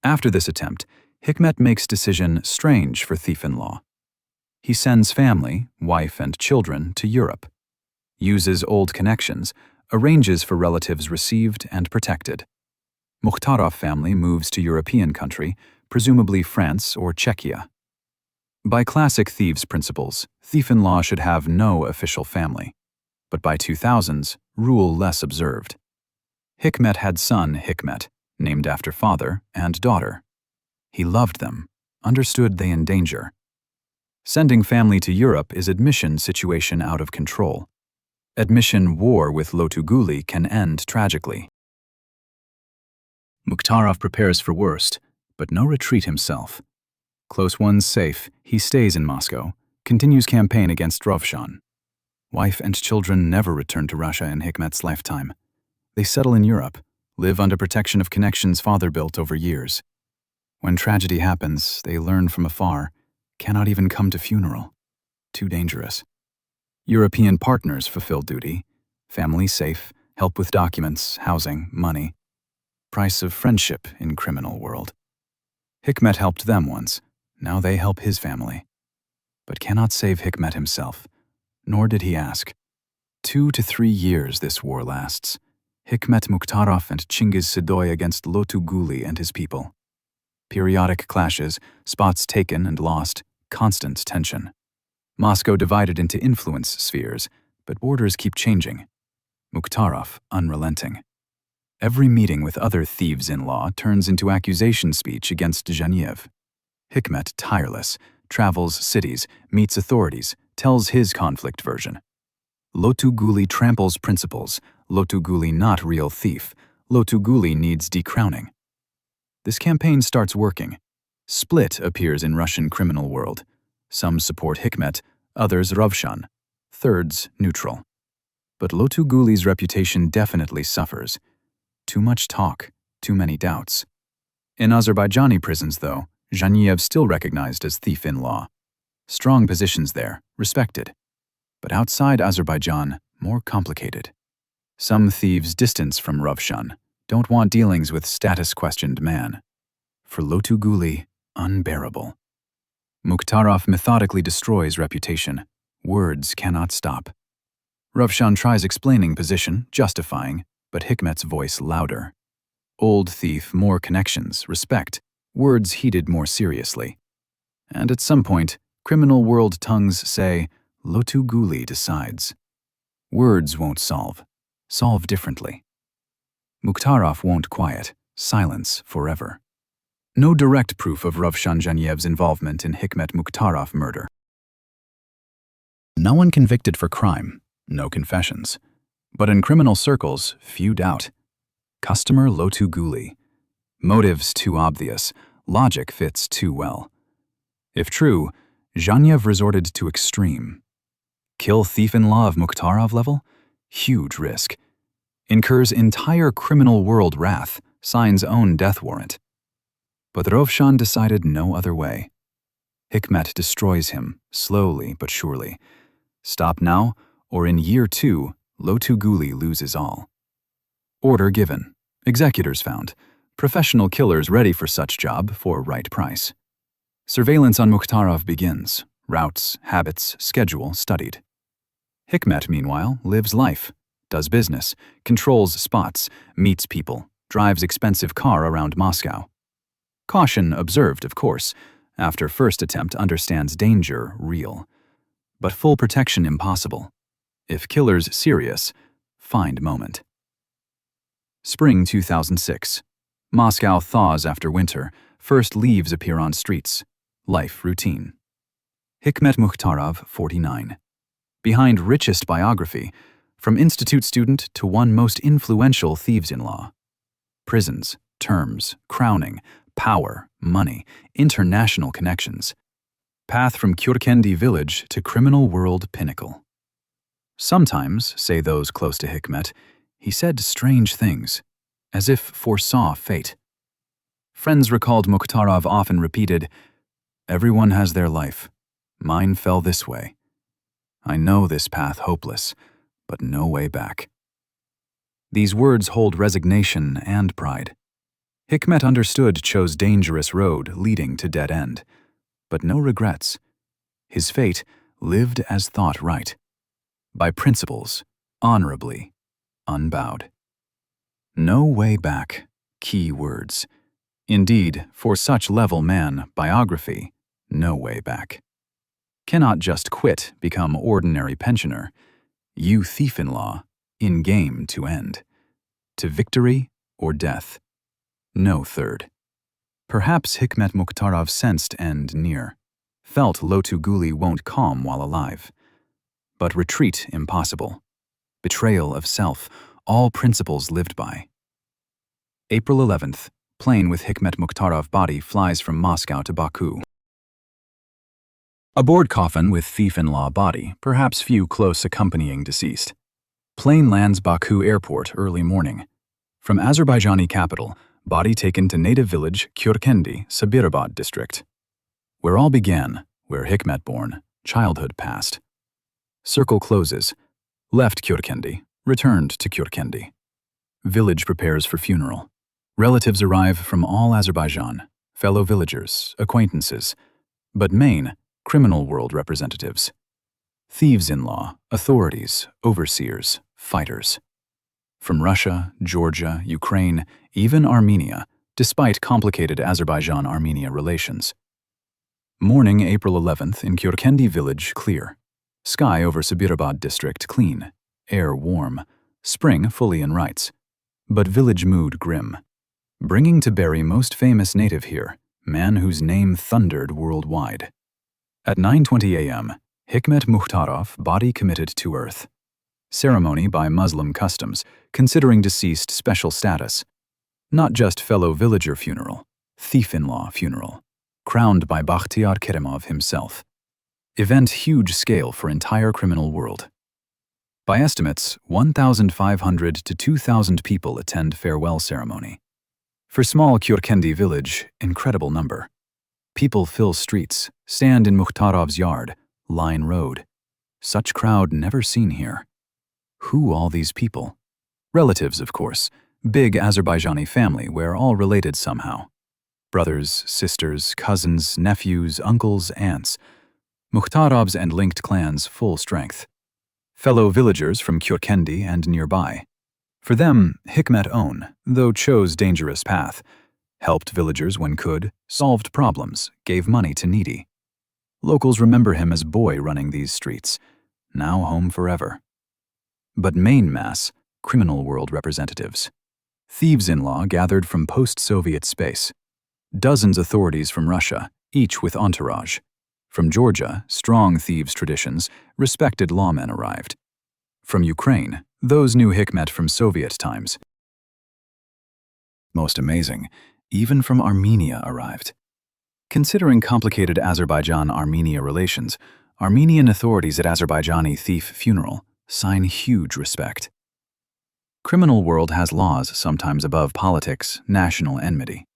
After this attempt, Hikmet makes decision strange for thief-in-law. He sends family, wife and children to Europe, uses old connections, arranges for relatives received and protected. Mukhtarov family moves to European country, presumably France or Czechia. By classic thieves' principles, thief-in-law should have no official family, but by 2000s, rule less observed. Hikmet had son Hikmet, named after father and daughter. He loved them, understood they in danger. Sending family to Europe is admission situation out of control. Admission war with Lotuguli can end tragically. Mukhtarov prepares for worst, but no retreat himself. Close ones safe, he stays in Moscow, continues campaign against Rovshan. Wife and children never return to Russia in Hikmet's lifetime. They settle in Europe, live under protection of connections father built over years. When tragedy happens, they learn from afar, cannot even come to funeral. Too dangerous. European partners fulfill duty, family safe, help with documents, housing, money. Price of friendship in criminal world. Hikmet helped them once, now they help his family. But cannot save Hikmet himself, nor did he ask. 2 to 3 years this war lasts. Hikmet Mukhtarov and Chingiz Sidoy against Lotuguli and his people. Periodic clashes, spots taken and lost, constant tension. Moscow divided into influence spheres, but borders keep changing. Mukhtarov unrelenting. Every meeting with other thieves-in-law turns into accusation speech against Zhaniev. Hikmet tireless, travels cities, meets authorities, tells his conflict version. Lotuguli tramples principles, Lotuguli not real thief, Lotuguli needs decrowning. This campaign starts working. Split appears in Russian criminal world. Some support Hikmet, others Rovshan, thirds neutral. But Lotuguli's reputation definitely suffers. Too much talk, too many doubts. In Azerbaijani prisons, though, Zhaniev still recognized as thief-in-law. Strong positions there, respected. But outside Azerbaijan, more complicated. Some thieves distance from Rovshan, don't want dealings with status-questioned man. For Lotuguli, unbearable. Mukhtarov methodically destroys reputation. Words cannot stop. Ravshan tries explaining position, justifying, but Hikmet's voice louder. Old thief, more connections, respect, words heeded more seriously. And at some point, criminal world tongues say, Lotuguli decides. Words won't solve. Solve differently. Mukhtarov won't quiet. Silence forever. No direct proof of Ravshan Zhanyev's involvement in Hikmet Mukhtarov murder. No one convicted for crime, no confessions. But in criminal circles, few doubt. Customer Lotuguli. Motives too obvious, logic fits too well. If true, Zhanyev resorted to extreme. Kill thief-in-law of Mukhtarov level? Huge risk. Incurs entire criminal world wrath, signs own death warrant. But Ravshan decided no other way. Hikmet destroys him, slowly but surely. Stop now, or in year 2, Lotuguli loses all. Order given. Executors found. Professional killers ready for such job for right price. Surveillance on Mukhtarov begins. Routes, habits, schedule studied. Hikmet, meanwhile, lives life, does business, controls spots, meets people, drives expensive car around Moscow. Caution observed, of course. After first attempt understands danger real. But full protection impossible. If killer's serious, find moment. Spring 2006. Moscow thaws after winter. First leaves appear on streets. Life routine. Hikmet Mukhtarov, 49. Behind richest biography, from institute student to one most influential thieves-in-law. Prisons, terms, crowning, power, money, international connections. Path from Kyurkendi village to criminal world pinnacle. Sometimes, say those close to Hikmet, he said strange things, as if foresaw fate. Friends recalled Mukhtarov often repeated, "Everyone has their life. Mine fell this way. I know this path hopeless, but no way back." These words hold resignation and pride. Hikmet understood chose dangerous road leading to dead end, but no regrets. His fate lived as thought right. By principles, honorably, unbowed. No way back, key words. Indeed, for such level man, biography, no way back. Cannot just quit, become ordinary pensioner. You thief-in-law, in game to end. To victory or death. No third. Perhaps Hikmet Mukhtarov sensed end near. Felt Lotuguli won't calm while alive. But retreat impossible. Betrayal of self, all principles lived by. April 11th, plane with Hikmet Mukhtarov body flies from Moscow to Baku. Aboard coffin with thief-in-law body, perhaps few close accompanying deceased. Plane lands Baku airport early morning. From Azerbaijani capital, body taken to native village Kyurkendi, Sabirabad district. Where all began, where Hikmet born, childhood passed. Circle closes. Left Kyurkendi, returned to Kyurkendi. Village prepares for funeral. Relatives arrive from all Azerbaijan, fellow villagers, acquaintances, but main, criminal world representatives. Thieves-in-law, authorities, overseers, fighters. From Russia, Georgia, Ukraine, even Armenia, despite complicated Azerbaijan-Armenia relations. Morning, April 11th, in Kyurkendi village, clear. Sky over Sabirabad district, clean. Air warm. Spring fully in rights. But village mood grim. Bringing to bury most famous native here, man whose name thundered worldwide. At 9:20 a.m., Hikmet Mukhtarov, body committed to earth. Ceremony by Muslim customs, considering deceased special status. Not just fellow villager funeral, thief-in-law funeral. Crowned by Bakhtiar Kerimov himself. Event huge scale for entire criminal world. By estimates, 1,500 to 2,000 people attend farewell ceremony. For small Kyurkendi village, incredible number. People fill streets, stand in Mukhtarov's yard, line road. Such crowd never seen here. Who all these people? Relatives, of course. Big Azerbaijani family where all related somehow. Brothers, sisters, cousins, nephews, uncles, aunts. Mukhtarov's and linked clans full strength. Fellow villagers from Kürkendi and nearby. For them, Hikmet own, though chose dangerous path. Helped villagers when could, solved problems, gave money to needy. Locals remember him as boy running these streets, now home forever. But main mass, criminal world representatives. Thieves-in-law gathered from post-Soviet space. Dozens authorities from Russia, each with entourage. From Georgia, strong thieves traditions, respected lawmen arrived. From Ukraine, those knew Hikmet from Soviet times. Most amazing, even from Armenia arrived. Considering complicated Azerbaijan-Armenia relations, Armenian authorities at Azerbaijani thief funeral sign huge respect. Criminal world has laws sometimes above politics, national enmity.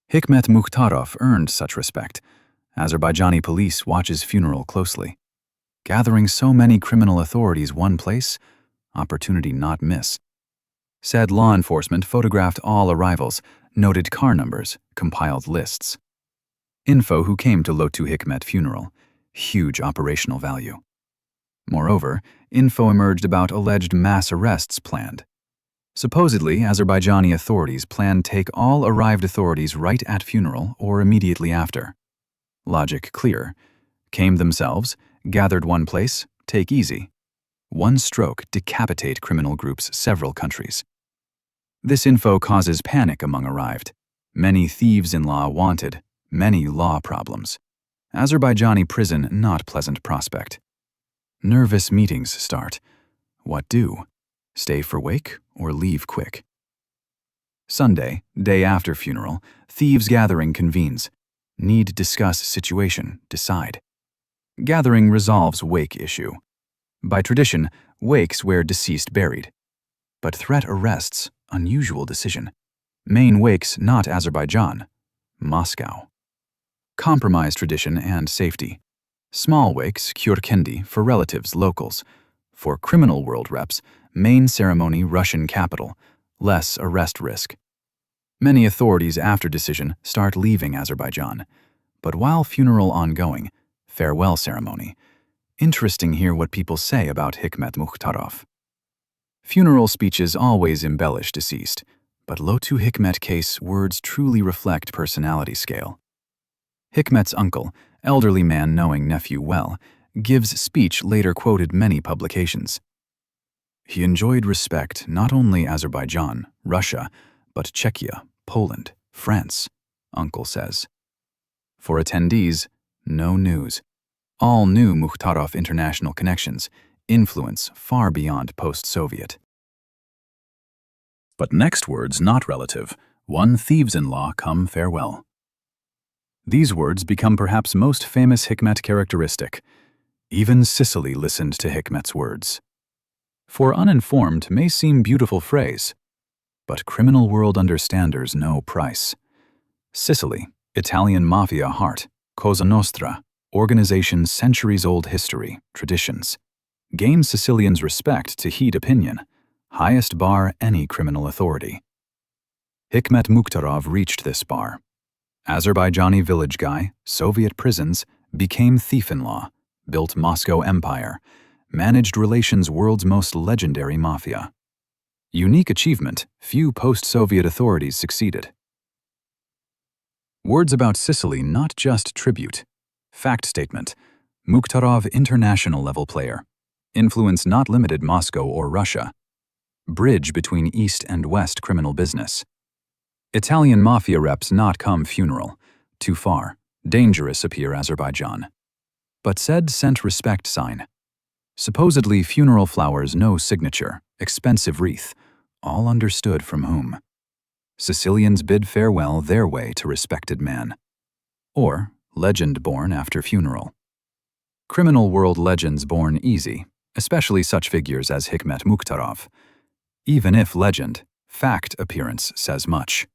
Hikmet Mukhtarov earned such respect. Azerbaijani police watches funeral closely. Gathering so many criminal authorities one place, opportunity not miss. Said law enforcement photographed all arrivals, noted car numbers, compiled lists. Info who came to Lotu Hikmet funeral, huge operational value. Moreover, info emerged about alleged mass arrests planned. Supposedly, Azerbaijani authorities planned take all arrived authorities right at funeral or immediately after. Logic clear. Came themselves, gathered one place, take easy. One stroke decapitate criminal groups several countries. This info causes panic among arrived. Many thieves-in-law wanted, many law problems. Azerbaijani prison not pleasant prospect. Nervous meetings start. What do? Stay for wake or leave quick? Sunday, day after funeral, thieves gathering convenes. Need discuss situation, decide. Gathering resolves wake issue. By tradition, wakes where deceased buried. But threat arrests, unusual decision. Main wakes not Azerbaijan, Moscow. Compromise tradition and safety. Small wakes, Kürkendi, for relatives, locals. For criminal world reps, main ceremony Russian capital, less arrest risk. Many authorities after decision start leaving Azerbaijan. But while funeral ongoing, farewell ceremony. Interesting hear what people say about Hikmet Mukhtarov. Funeral speeches always embellish deceased, but Lotu Hikmet case words truly reflect personality scale. Hikmet's uncle, elderly man knowing nephew well, gives speech later quoted many publications. He enjoyed respect not only Azerbaijan, Russia, but Czechia, Poland, France, uncle says. For attendees, no news. All knew Mukhtarov international connections, influence far beyond post-Soviet. But next words not relative, one thieves-in-law come farewell. These words become perhaps most famous Hikmet characteristic. Even Sicily listened to Hikmet's words. For uninformed may seem beautiful phrase, but criminal world understanders know price. Sicily, Italian Mafia heart, Cosa Nostra, organization centuries-old history, traditions. Gain Sicilians' respect to heed opinion, highest bar any criminal authority. Hikmet Mukhtarov reached this bar. Azerbaijani village guy, Soviet prisons, became thief-in-law, built Moscow empire, managed relations world's most legendary mafia. Unique achievement, few post-Soviet authorities succeeded. Words about Sicily not just tribute. Fact statement. Mukhtarov international level player. Influence not limited Moscow or Russia. Bridge between East and West criminal business. Italian mafia reps not come funeral. Too far. Dangerous appear Azerbaijan. But said sent respect sign. Supposedly funeral flowers no signature, expensive wreath, all understood from whom. Sicilians bid farewell their way to respected man. Or legend born after funeral. Criminal world legends born easy, especially such figures as Hikmet Mukhtarov. Even if legend, fact appearance says much.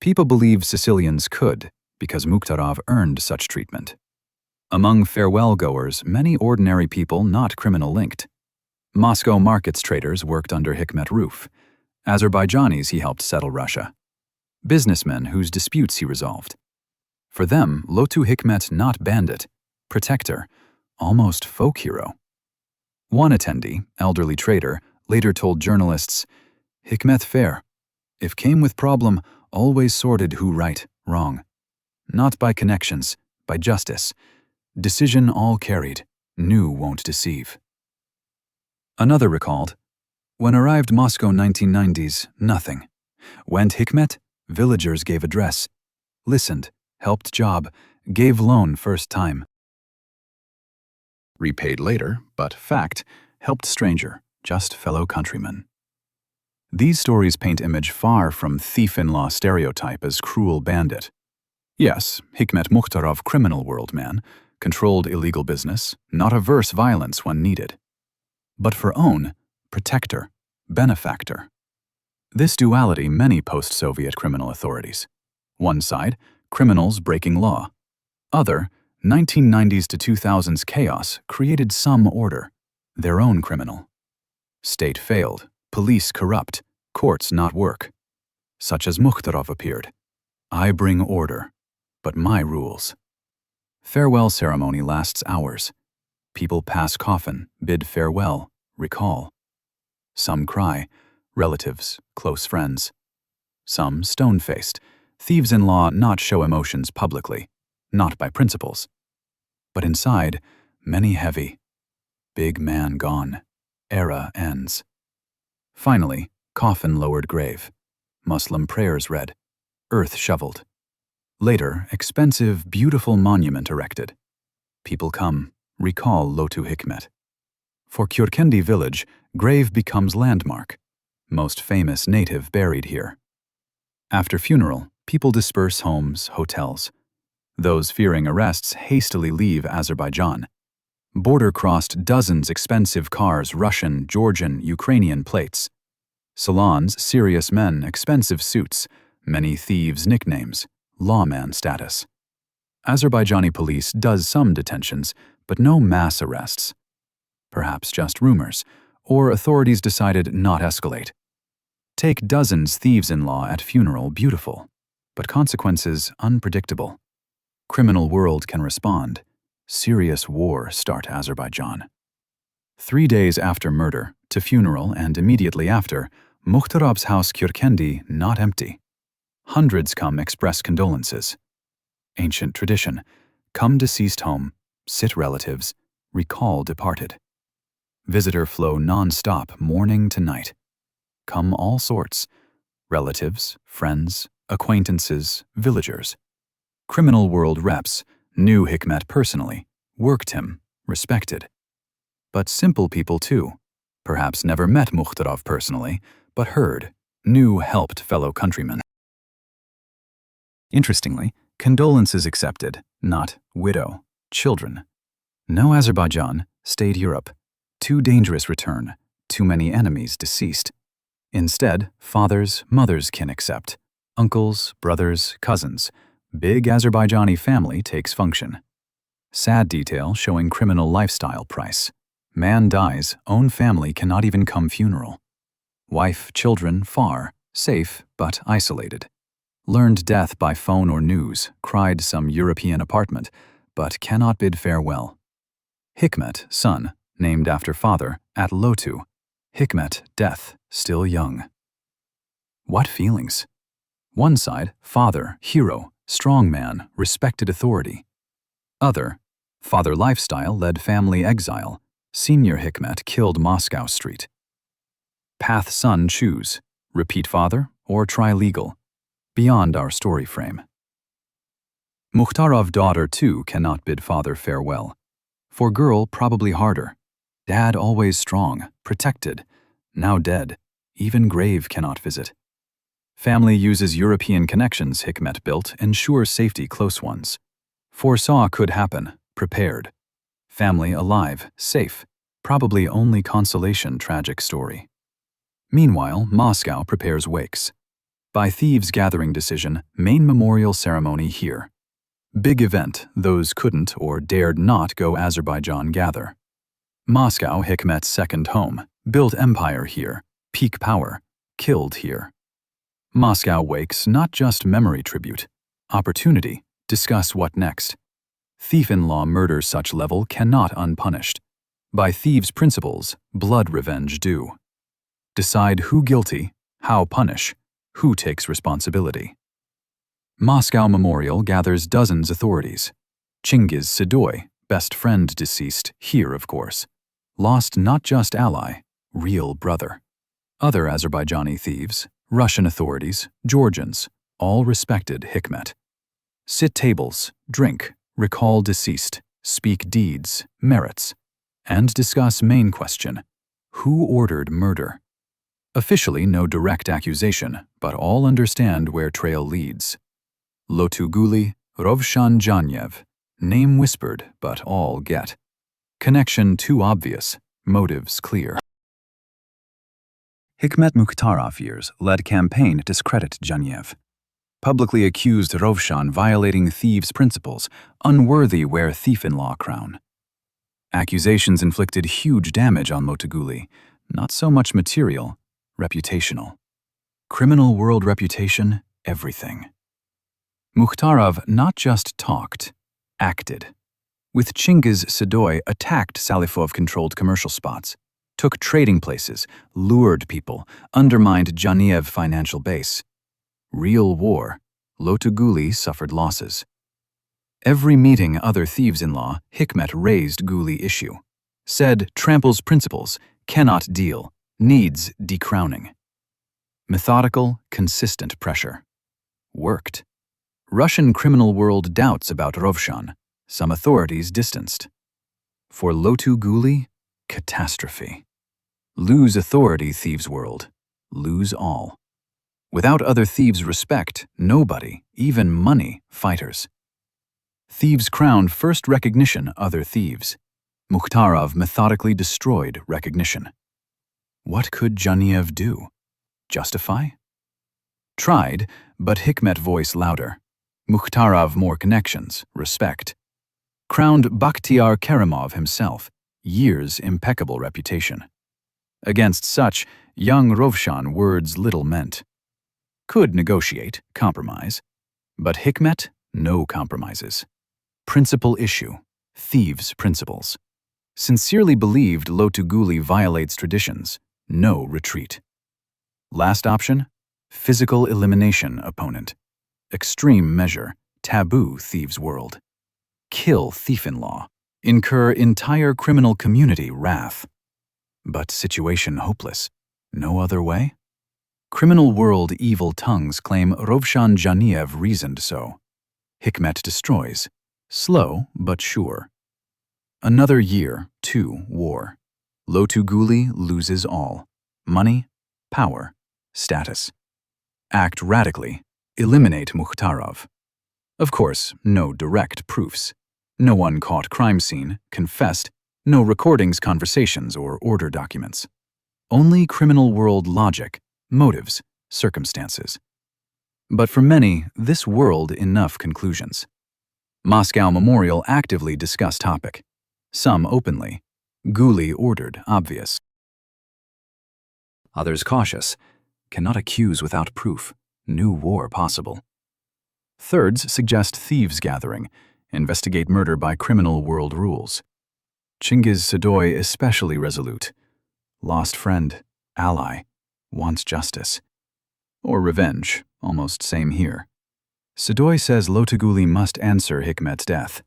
People believe Sicilians could, because Mukhtarov earned such treatment. Among farewell goers, many ordinary people not criminal linked. Moscow markets traders worked under Hikmet roof. Azerbaijanis he helped settle Russia. businessmen whose disputes he resolved. For them, Lotu Hikmet not bandit, protector, almost folk hero. One attendee, elderly trader, later told journalists, "Hikmet fair. If came with problem, always sorted who right, wrong. Not by connections, by justice. Decision all carried, knew won't deceive." Another recalled, "When arrived Moscow 1990s, nothing. Went Hikmet, villagers gave address. Listened, helped job, gave loan first time. Repaid later, but fact, helped stranger, just fellow countryman." These stories paint image far from thief-in-law stereotype as cruel bandit. Yes, Hikmet Mukhtarov criminal world man, controlled illegal business, not averse violence when needed. But for own, protector, benefactor. This duality many post-Soviet criminal authorities. One side, criminals breaking law. Other, 1990s to 2000s chaos created some order, their own criminal. State failed, police corrupt, courts not work. Such as Mukhtarov appeared. I bring order, but my rules. Farewell ceremony lasts hours. People pass coffin, bid farewell, recall. Some cry, relatives, close friends. Some stone-faced, thieves-in-law not show emotions publicly, not by principles. But inside, many heavy. Big man gone. Era ends. Finally, coffin lowered grave. Muslim prayers read. Earth shoveled. Later, expensive, beautiful monument erected. People come, recall Lotu Hikmet. For Kyurkendi village, grave becomes landmark. Most famous native buried here. After funeral, people disperse homes, hotels. Those fearing arrests hastily leave Azerbaijan. Border-crossed dozens expensive cars, Russian, Georgian, Ukrainian plates. Salons, serious men, expensive suits, many thieves' nicknames, lawman status. Azerbaijani police does some detentions, but no mass arrests. Perhaps just rumors, or authorities decided not escalate. Take dozens thieves-in-law at funeral beautiful, but consequences unpredictable. Criminal world can respond. Serious war start Azerbaijan. 3 days after murder, to funeral and immediately after, Mukhtarov's house Kyurkendi not empty. Hundreds come express condolences. Ancient tradition. Come deceased home, sit relatives, recall departed. Visitor flow non-stop morning to night. Come all sorts. Relatives, friends, acquaintances, villagers. Criminal world reps, knew Hikmet personally, worked him, respected. But simple people too. Perhaps never met Mukhtarov personally, but heard, knew helped fellow countrymen. Interestingly, condolences accepted, not widow, children. No Azerbaijan, stayed Europe. Too dangerous return, too many enemies deceased. Instead, fathers, mothers can accept. Uncles, brothers, cousins. Big Azerbaijani family takes function. Sad detail showing criminal lifestyle price. Man dies, own family cannot even come funeral. Wife, children, far, safe but isolated. Learned death by phone or news, cried some European apartment, but cannot bid farewell. Hikmet, son, named after father, at Lotu. Hikmet, death, still young. What feelings? One side, father, hero, strong man, respected authority. Other, father lifestyle led family exile. Senior Hikmet killed Moscow Street. Path son choose, repeat father or try legal. Beyond our story frame. Mukhtarov daughter too cannot bid father farewell. For girl probably harder. Dad always strong, protected, now dead, even grave cannot visit. Family uses European connections Hikmet built, ensure safety close ones. Foresaw could happen, prepared. Family alive, safe, probably only consolation tragic story. Meanwhile, Moscow prepares wakes. By thieves gathering decision, main memorial ceremony here. Big event, those couldn't or dared not go Azerbaijan gather. Moscow, Hikmet's second home, built empire here, peak power, killed here. Moscow wakes not just memory tribute, opportunity, discuss what next. Thief-in-law murder such level cannot unpunished. By thieves' principles, blood revenge due. Decide who guilty, how punish, who takes responsibility. Moscow Memorial gathers dozens authorities. Chingiz Sadoy, best friend deceased, here of course. Lost not just ally, real brother. Other Azerbaijani thieves, Russian authorities, Georgians, all respected Hikmet. Sit tables, drink, recall deceased, speak deeds, merits, and discuss main question: who ordered murder? Officially no direct accusation, but all understand where trail leads. Lotuguli, Rovshan Janiev, name whispered, but all get. Connection too obvious, motives clear. Hikmet Mukhtarov years led campaign to discredit Janiev. Publicly accused Rovshan violating thieves' principles, unworthy wear thief-in-law crown. Accusations inflicted huge damage on Lotuguli, not so much material, reputational. Criminal world reputation, everything. Mukhtarov not just talked, acted. With Chingiz Sadoy attacked Salifov-controlled commercial spots, took trading places, lured people, undermined Janiev financial base. Real war, Lotuguli suffered losses. Every meeting other thieves-in-law, Hikmet raised Guli issue. Said tramples principles, cannot deal, needs decrowning. Methodical, consistent pressure. Worked. Russian criminal world doubts about Rovshan, some authorities distanced. For Lotuguli, catastrophe. Lose authority, thieves' world. Lose all. Without other thieves' respect, nobody, even money, fighters. Thieves crowned first recognition other thieves. Mukhtarov methodically destroyed recognition. What could Janiev do? Justify? Tried, but Hikmet voice louder. Mukhtarov more connections, respect. Crowned Bakhtiar Kerimov himself, years impeccable reputation. Against such, young Rovshan words little meant. Could negotiate, compromise. But Hikmet, no compromises. Principal issue, thieves' principles. Sincerely believed Lotuguli violates traditions, no retreat. Last option, physical elimination opponent. Extreme measure, taboo thieves' world. Kill thief-in-law, incur entire criminal community wrath. But situation hopeless, no other way? Criminal world evil tongues claim Rovshan Janiev reasoned so. Hikmet destroys, slow but sure. Another year, too, war. Lotuguli loses all. Money, power, status. Act radically, eliminate Mukhtarov. Of course, no direct proofs. No one caught crime scene, confessed, no recordings, conversations, or order documents. Only criminal world logic, motives, circumstances. But for many, this world enough conclusions. Moscow Memorial actively discuss topic. Some openly. Guli ordered, obvious. Others cautious. Cannot accuse without proof. New war possible. Thirds suggest thieves gathering. Investigate murder by criminal world rules. Chingiz Sadoy especially resolute. Lost friend, ally, wants justice. Or revenge, almost same here. Sadoy says Lotuguli must answer Hikmet's death.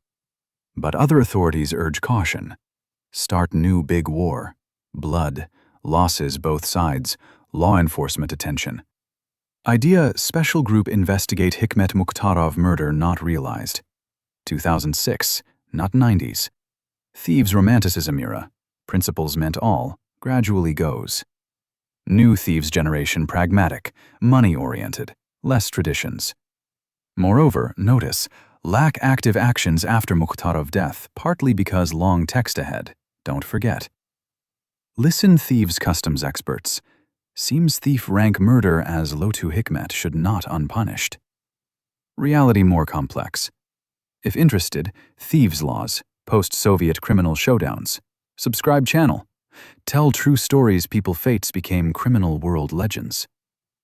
But other authorities urge caution. Start new big war. Blood, losses both sides, law enforcement attention. Idea special group investigate Hikmet Mukhtarov murder not realized. 2006, not 90s. Thieves romanticism era. Principles meant all, gradually goes. New thieves generation pragmatic, money-oriented, less traditions. Moreover, notice, lack active actions after Mukhtarov death, partly because long text ahead. Don't forget. Listen thieves customs experts. Seems thief rank murder as Lotu Hikmet should not unpunished. Reality more complex. If interested, thieves laws, post-Soviet criminal showdowns. Subscribe channel. Tell true stories people fates became criminal world legends.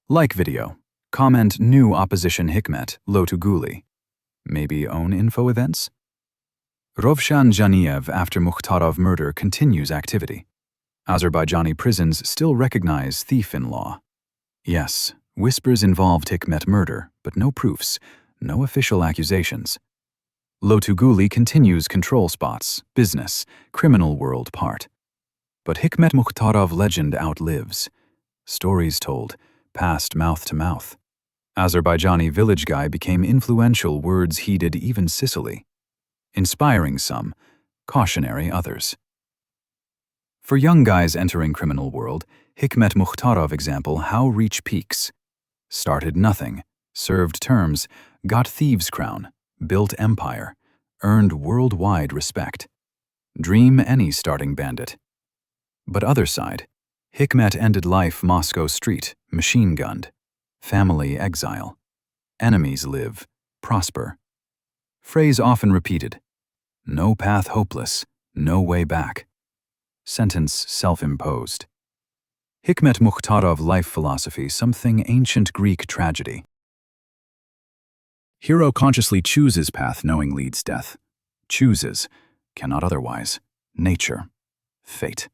Like video. Comment new opposition Hikmet, Lotuguli. Maybe own info events? Rovshan Janiev after Mukhtarov murder continues activity. Azerbaijani prisons still recognize thief-in-law. Yes, whispers involved Hikmet murder, but no proofs, no official accusations. Lotuguli continues control spots, business, criminal world part. But Hikmet Mukhtarov legend outlives. Stories told, passed mouth to mouth. Azerbaijani village guy became influential, words heeded even Sicily. Inspiring some, cautionary others. For young guys entering criminal world, Hikmet Mukhtarov example how reach peaks. Started nothing, served terms, got thieves' crown, built empire, earned worldwide respect. Dream any starting bandit. But other side, Hikmet ended life Moscow street, machine-gunned. Family exile. Enemies live, prosper. Phrase often repeated. No path hopeless, no way back. Sentence self-imposed. Hikmet Mukhtarov life philosophy, something ancient Greek tragedy. Hero consciously chooses path knowing leads death. Chooses, cannot otherwise. Nature. Fate.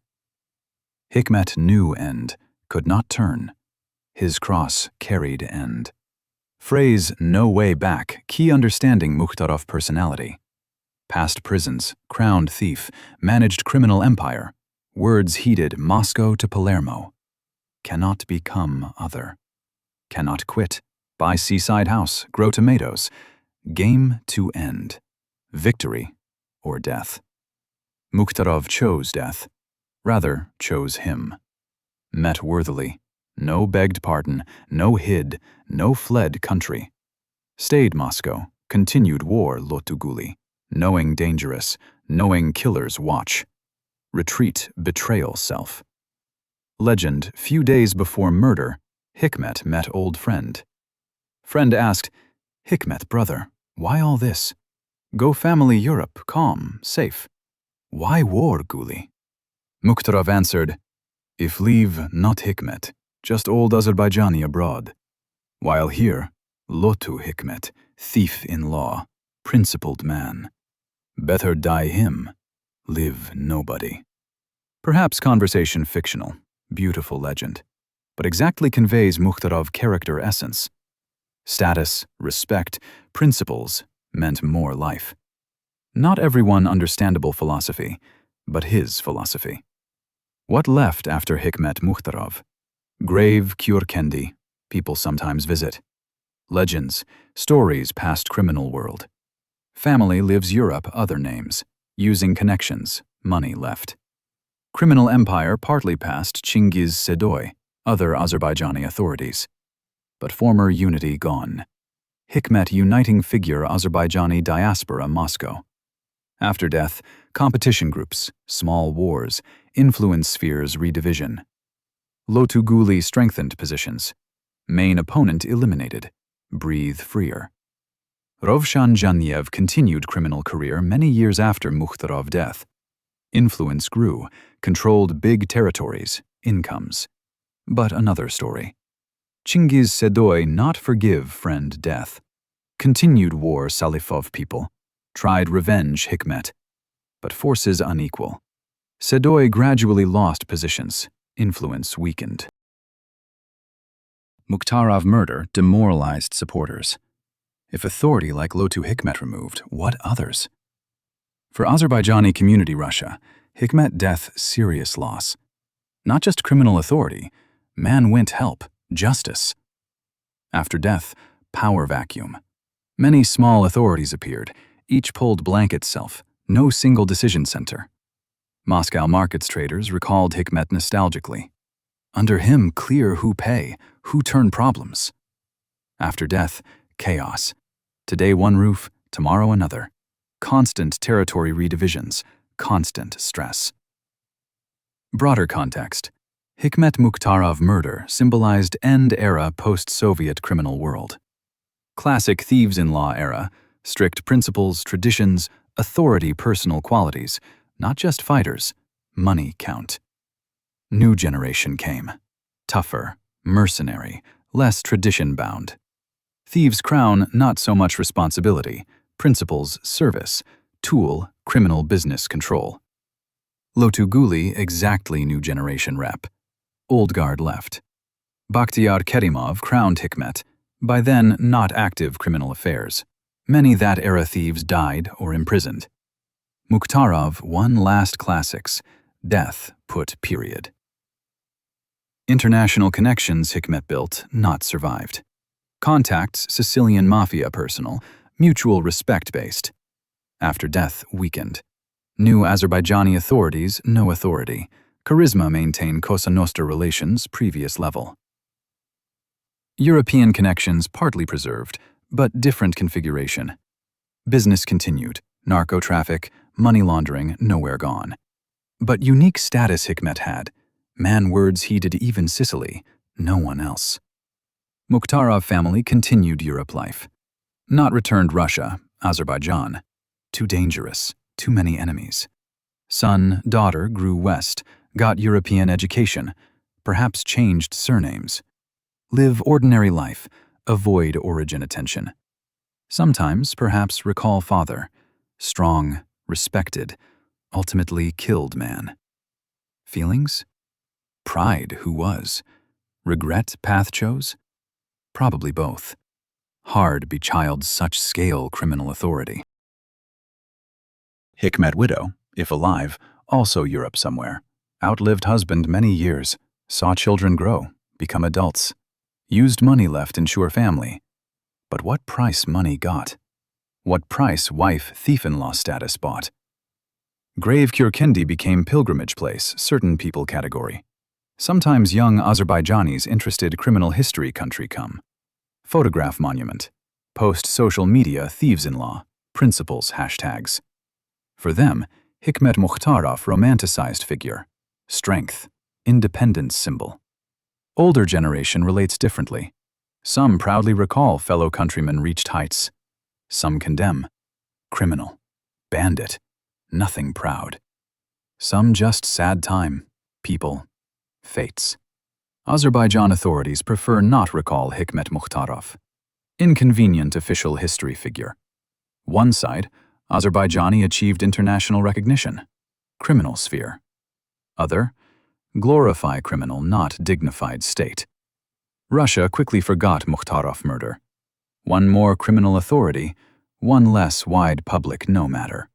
Hikmet knew end, could not turn. His cross carried end. Phrase no way back, key understanding Mukhtarov personality. Past prisons, crowned thief, managed criminal empire. Words heeded Moscow to Palermo. Cannot become other. Cannot quit. Buy seaside house, grow tomatoes. Game to end. Victory or death. Mukhtarov chose death. Rather, chose him. Met worthily. No begged pardon, no hid, no fled country. Stayed Moscow, continued war Lotuguli. Knowing dangerous, knowing killers watch. Retreat, betrayal self. Legend, few days before murder, Hikmet met old friend. Friend asked, Hikmet, brother, why all this? Go family Europe, calm, safe. Why war, Guli? Mukhtarov answered, if leave, not Hikmet, just old Azerbaijani abroad. While here, Lotu Hikmet, thief-in-law, principled man. Better die him, live nobody. Perhaps conversation fictional, beautiful legend, but exactly conveys Mukhtarov character essence. Status, respect, principles meant more life. Not everyone understandable philosophy, but his philosophy. What left after Hikmet Mukhtarov? Grave Kürkendi, people sometimes visit. Legends, stories past criminal world. Family lives Europe, other names, using connections, money left. Criminal empire partly past Chingiz Sedoy, other Azerbaijani authorities. But former unity gone. Hikmet uniting figure Azerbaijani diaspora Moscow. After death, competition groups, small wars, influence spheres redivision. Lotuguli strengthened positions. Main opponent eliminated. Breathe freer. Rovshan Janiev continued criminal career many years after Mukhtarov death. Influence grew, controlled big territories, incomes. But another story. Chingiz Sedoy not forgive friend death. Continued war Salifov people. Tried revenge Hikmet. But forces unequal. Sedoy gradually lost positions. Influence weakened. Mukhtarov murder demoralized supporters. If authority like Lotu Hikmet removed, what others? For Azerbaijani community Russia, Hikmet death serious loss. Not just criminal authority, man went help, justice. After death, power vacuum. Many small authorities appeared, each pulled blanket self, no single decision center. Moscow markets traders recalled Hikmet nostalgically. Under him clear who pay, who turn problems. After death, chaos. Today one roof, tomorrow another. Constant territory redivisions, constant stress. Broader context. Hikmet Mukhtarov murder symbolized end era post-Soviet criminal world. Classic thieves-in-law era, strict principles, traditions, authority personal qualities, not just fighters, money count. New generation came. Tougher, mercenary, less tradition-bound. Thieves' crown, not so much responsibility, principles, service, tool, criminal business control. Lotuguli, exactly new generation rep. Old guard left. Bakhtiar Kerimov crowned Hikmet, by then not active criminal affairs. Many that era thieves died or imprisoned. Mukhtarov one last classics, death put period. International connections Hikmet built, not survived. Contacts Sicilian Mafia personal, mutual respect-based. After death weakened. New Azerbaijani authorities, no authority. Charisma maintain Cosa Nostra relations, previous level. European connections partly preserved, but different configuration. Business continued, narco-traffic, money laundering, nowhere gone. But unique status Hikmet had. Man words heeded even Sicily, no one else. Mukhtarov family continued Europe life. Not returned Russia, Azerbaijan. Too dangerous, too many enemies. Son, daughter grew west, got European education, perhaps changed surnames. Live ordinary life, avoid origin attention. Sometimes, perhaps, recall father, strong, respected, ultimately killed man. Feelings? Pride, who was? Regret, path chose? Probably both. Hard be child's such scale criminal authority. Hikmet widow, if alive, also Europe somewhere. Outlived husband many years, saw children grow, become adults. Used money left ensure family. But what price money got? What price wife thief-in-law status bought? Grave Kürkindi became pilgrimage place, certain people category. Sometimes young Azerbaijanis interested criminal history country come. Photograph monument. Post social media thieves-in-law. Principles hashtags. For them, Hikmet Mukhtarov romanticized figure. Strength. Independence symbol. Older generation relates differently. Some proudly recall fellow countrymen reached heights. Some condemn. Criminal. Bandit. Nothing proud. Some just sad time. People. Fates. Azerbaijan authorities prefer not recall Hikmet Mukhtarov. Inconvenient official history figure. One side, Azerbaijani achieved international recognition. Criminal sphere. Other, glorify criminal, not dignified state. Russia quickly forgot Mukhtarov murder. One more criminal authority, one less wide public no matter.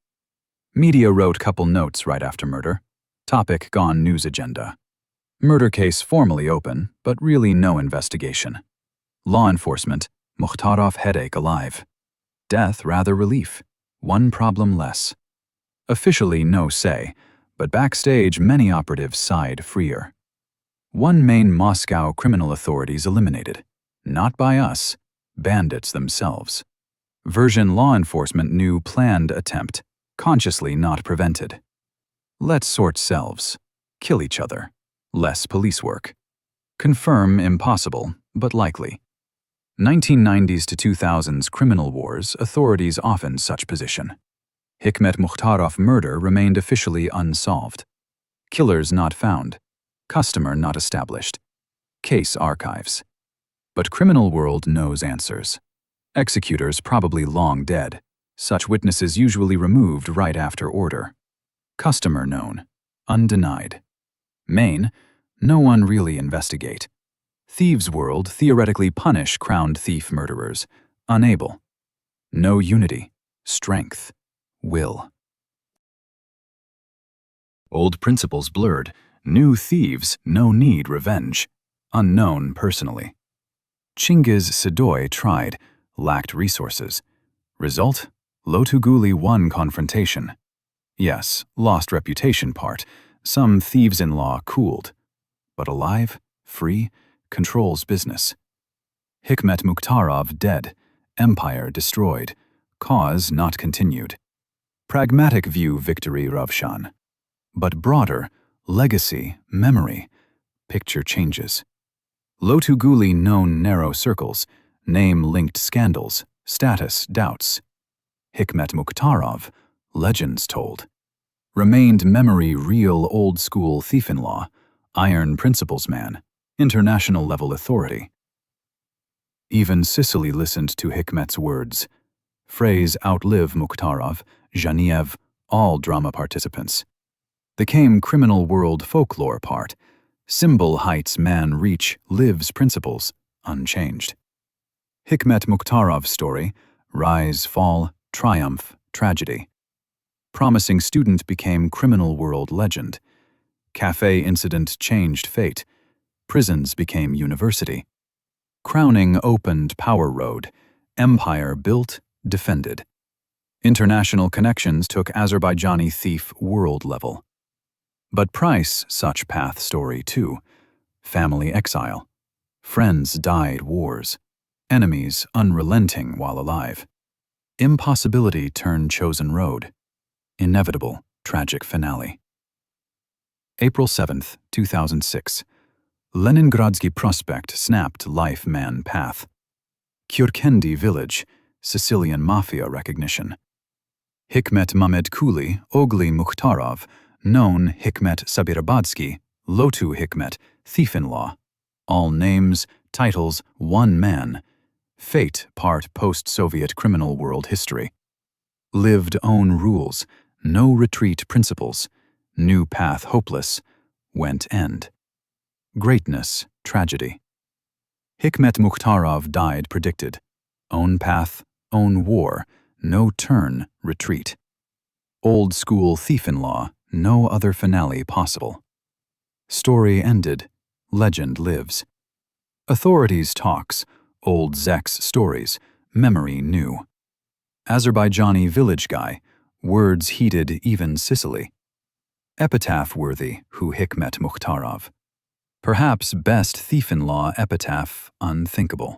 Media wrote couple notes right after murder. Topic gone news agenda. Murder case formally open, but really no investigation. Law enforcement, Mukhtarov headache alive. Death rather relief, one problem less. Officially no say, but backstage many operatives sighed freer. One main Moscow criminal authorities eliminated. Not by us, bandits themselves. Version law enforcement knew planned attempt, consciously not prevented. Let's sort selves. Kill each other. Less police work. Confirm impossible, but likely. 1990s to 2000s criminal wars, authorities often such position. Hikmet Mukhtarov murder remained officially unsolved. Killers not found. Customer not established. Case archives. But criminal world knows answers. Executors probably long dead. Such witnesses usually removed right after order. Customer known. Undenied. Main, no one really investigate. Thieves' world theoretically punish crowned thief murderers. Unable. No unity. Strength. Will. Old principles blurred. New thieves, no need revenge. Unknown personally. Chingiz Sadoy tried, lacked resources. Result? Lotuguli won confrontation. Yes, lost reputation part. Some thieves-in-law cooled. But alive, free, controls business. Hikmet Mukhtarov dead, empire destroyed, cause not continued. Pragmatic view victory Ravshan. But broader, legacy, memory, picture changes. Lotuguli known narrow circles, name-linked scandals, status doubts. Hikmet Mukhtarov, legends told. Remained memory real old-school thief-in-law, iron principles man, international-level authority. Even Sicily listened to Hikmet's words. Phrase outlive Mukhtarov, Genevieve, all drama participants. The came criminal world folklore part. Symbol heights man reach, lives principles, unchanged. Hikmet Mukhtarov's story, rise, fall, triumph, tragedy. Promising student became criminal world legend. Cafe incident changed fate. Prisons became university. Crowning opened power road. Empire built, defended. International connections took Azerbaijani thief world level. But price such path story too. Family exile. Friends died wars. Enemies unrelenting while alive. Impossibility turned chosen road. Inevitable tragic finale. April 7th, 2006. Leningradsky Prospect snapped life man path. Kürkendi village, Sicilian Mafia recognition. Hikmet Mehmed Kuli, Ogli Mukhtarov, known Hikmet Sabirabadsky, Lotu Hikmet, thief-in-law. All names, titles, one man. Fate part post-Soviet criminal world history. Lived own rules, no retreat principles. New path hopeless, went end. Greatness, tragedy. Hikmet Mukhtarov died predicted. Own path, own war, no turn, retreat. Old school thief-in-law, no other finale possible. Story ended, legend lives. Authorities talks, old Zek's stories, memory new. Azerbaijani village guy, words heated even Sicily. Epitaph worthy, who Hikmet Mukhtarov. Perhaps best thief-in-law epitaph unthinkable.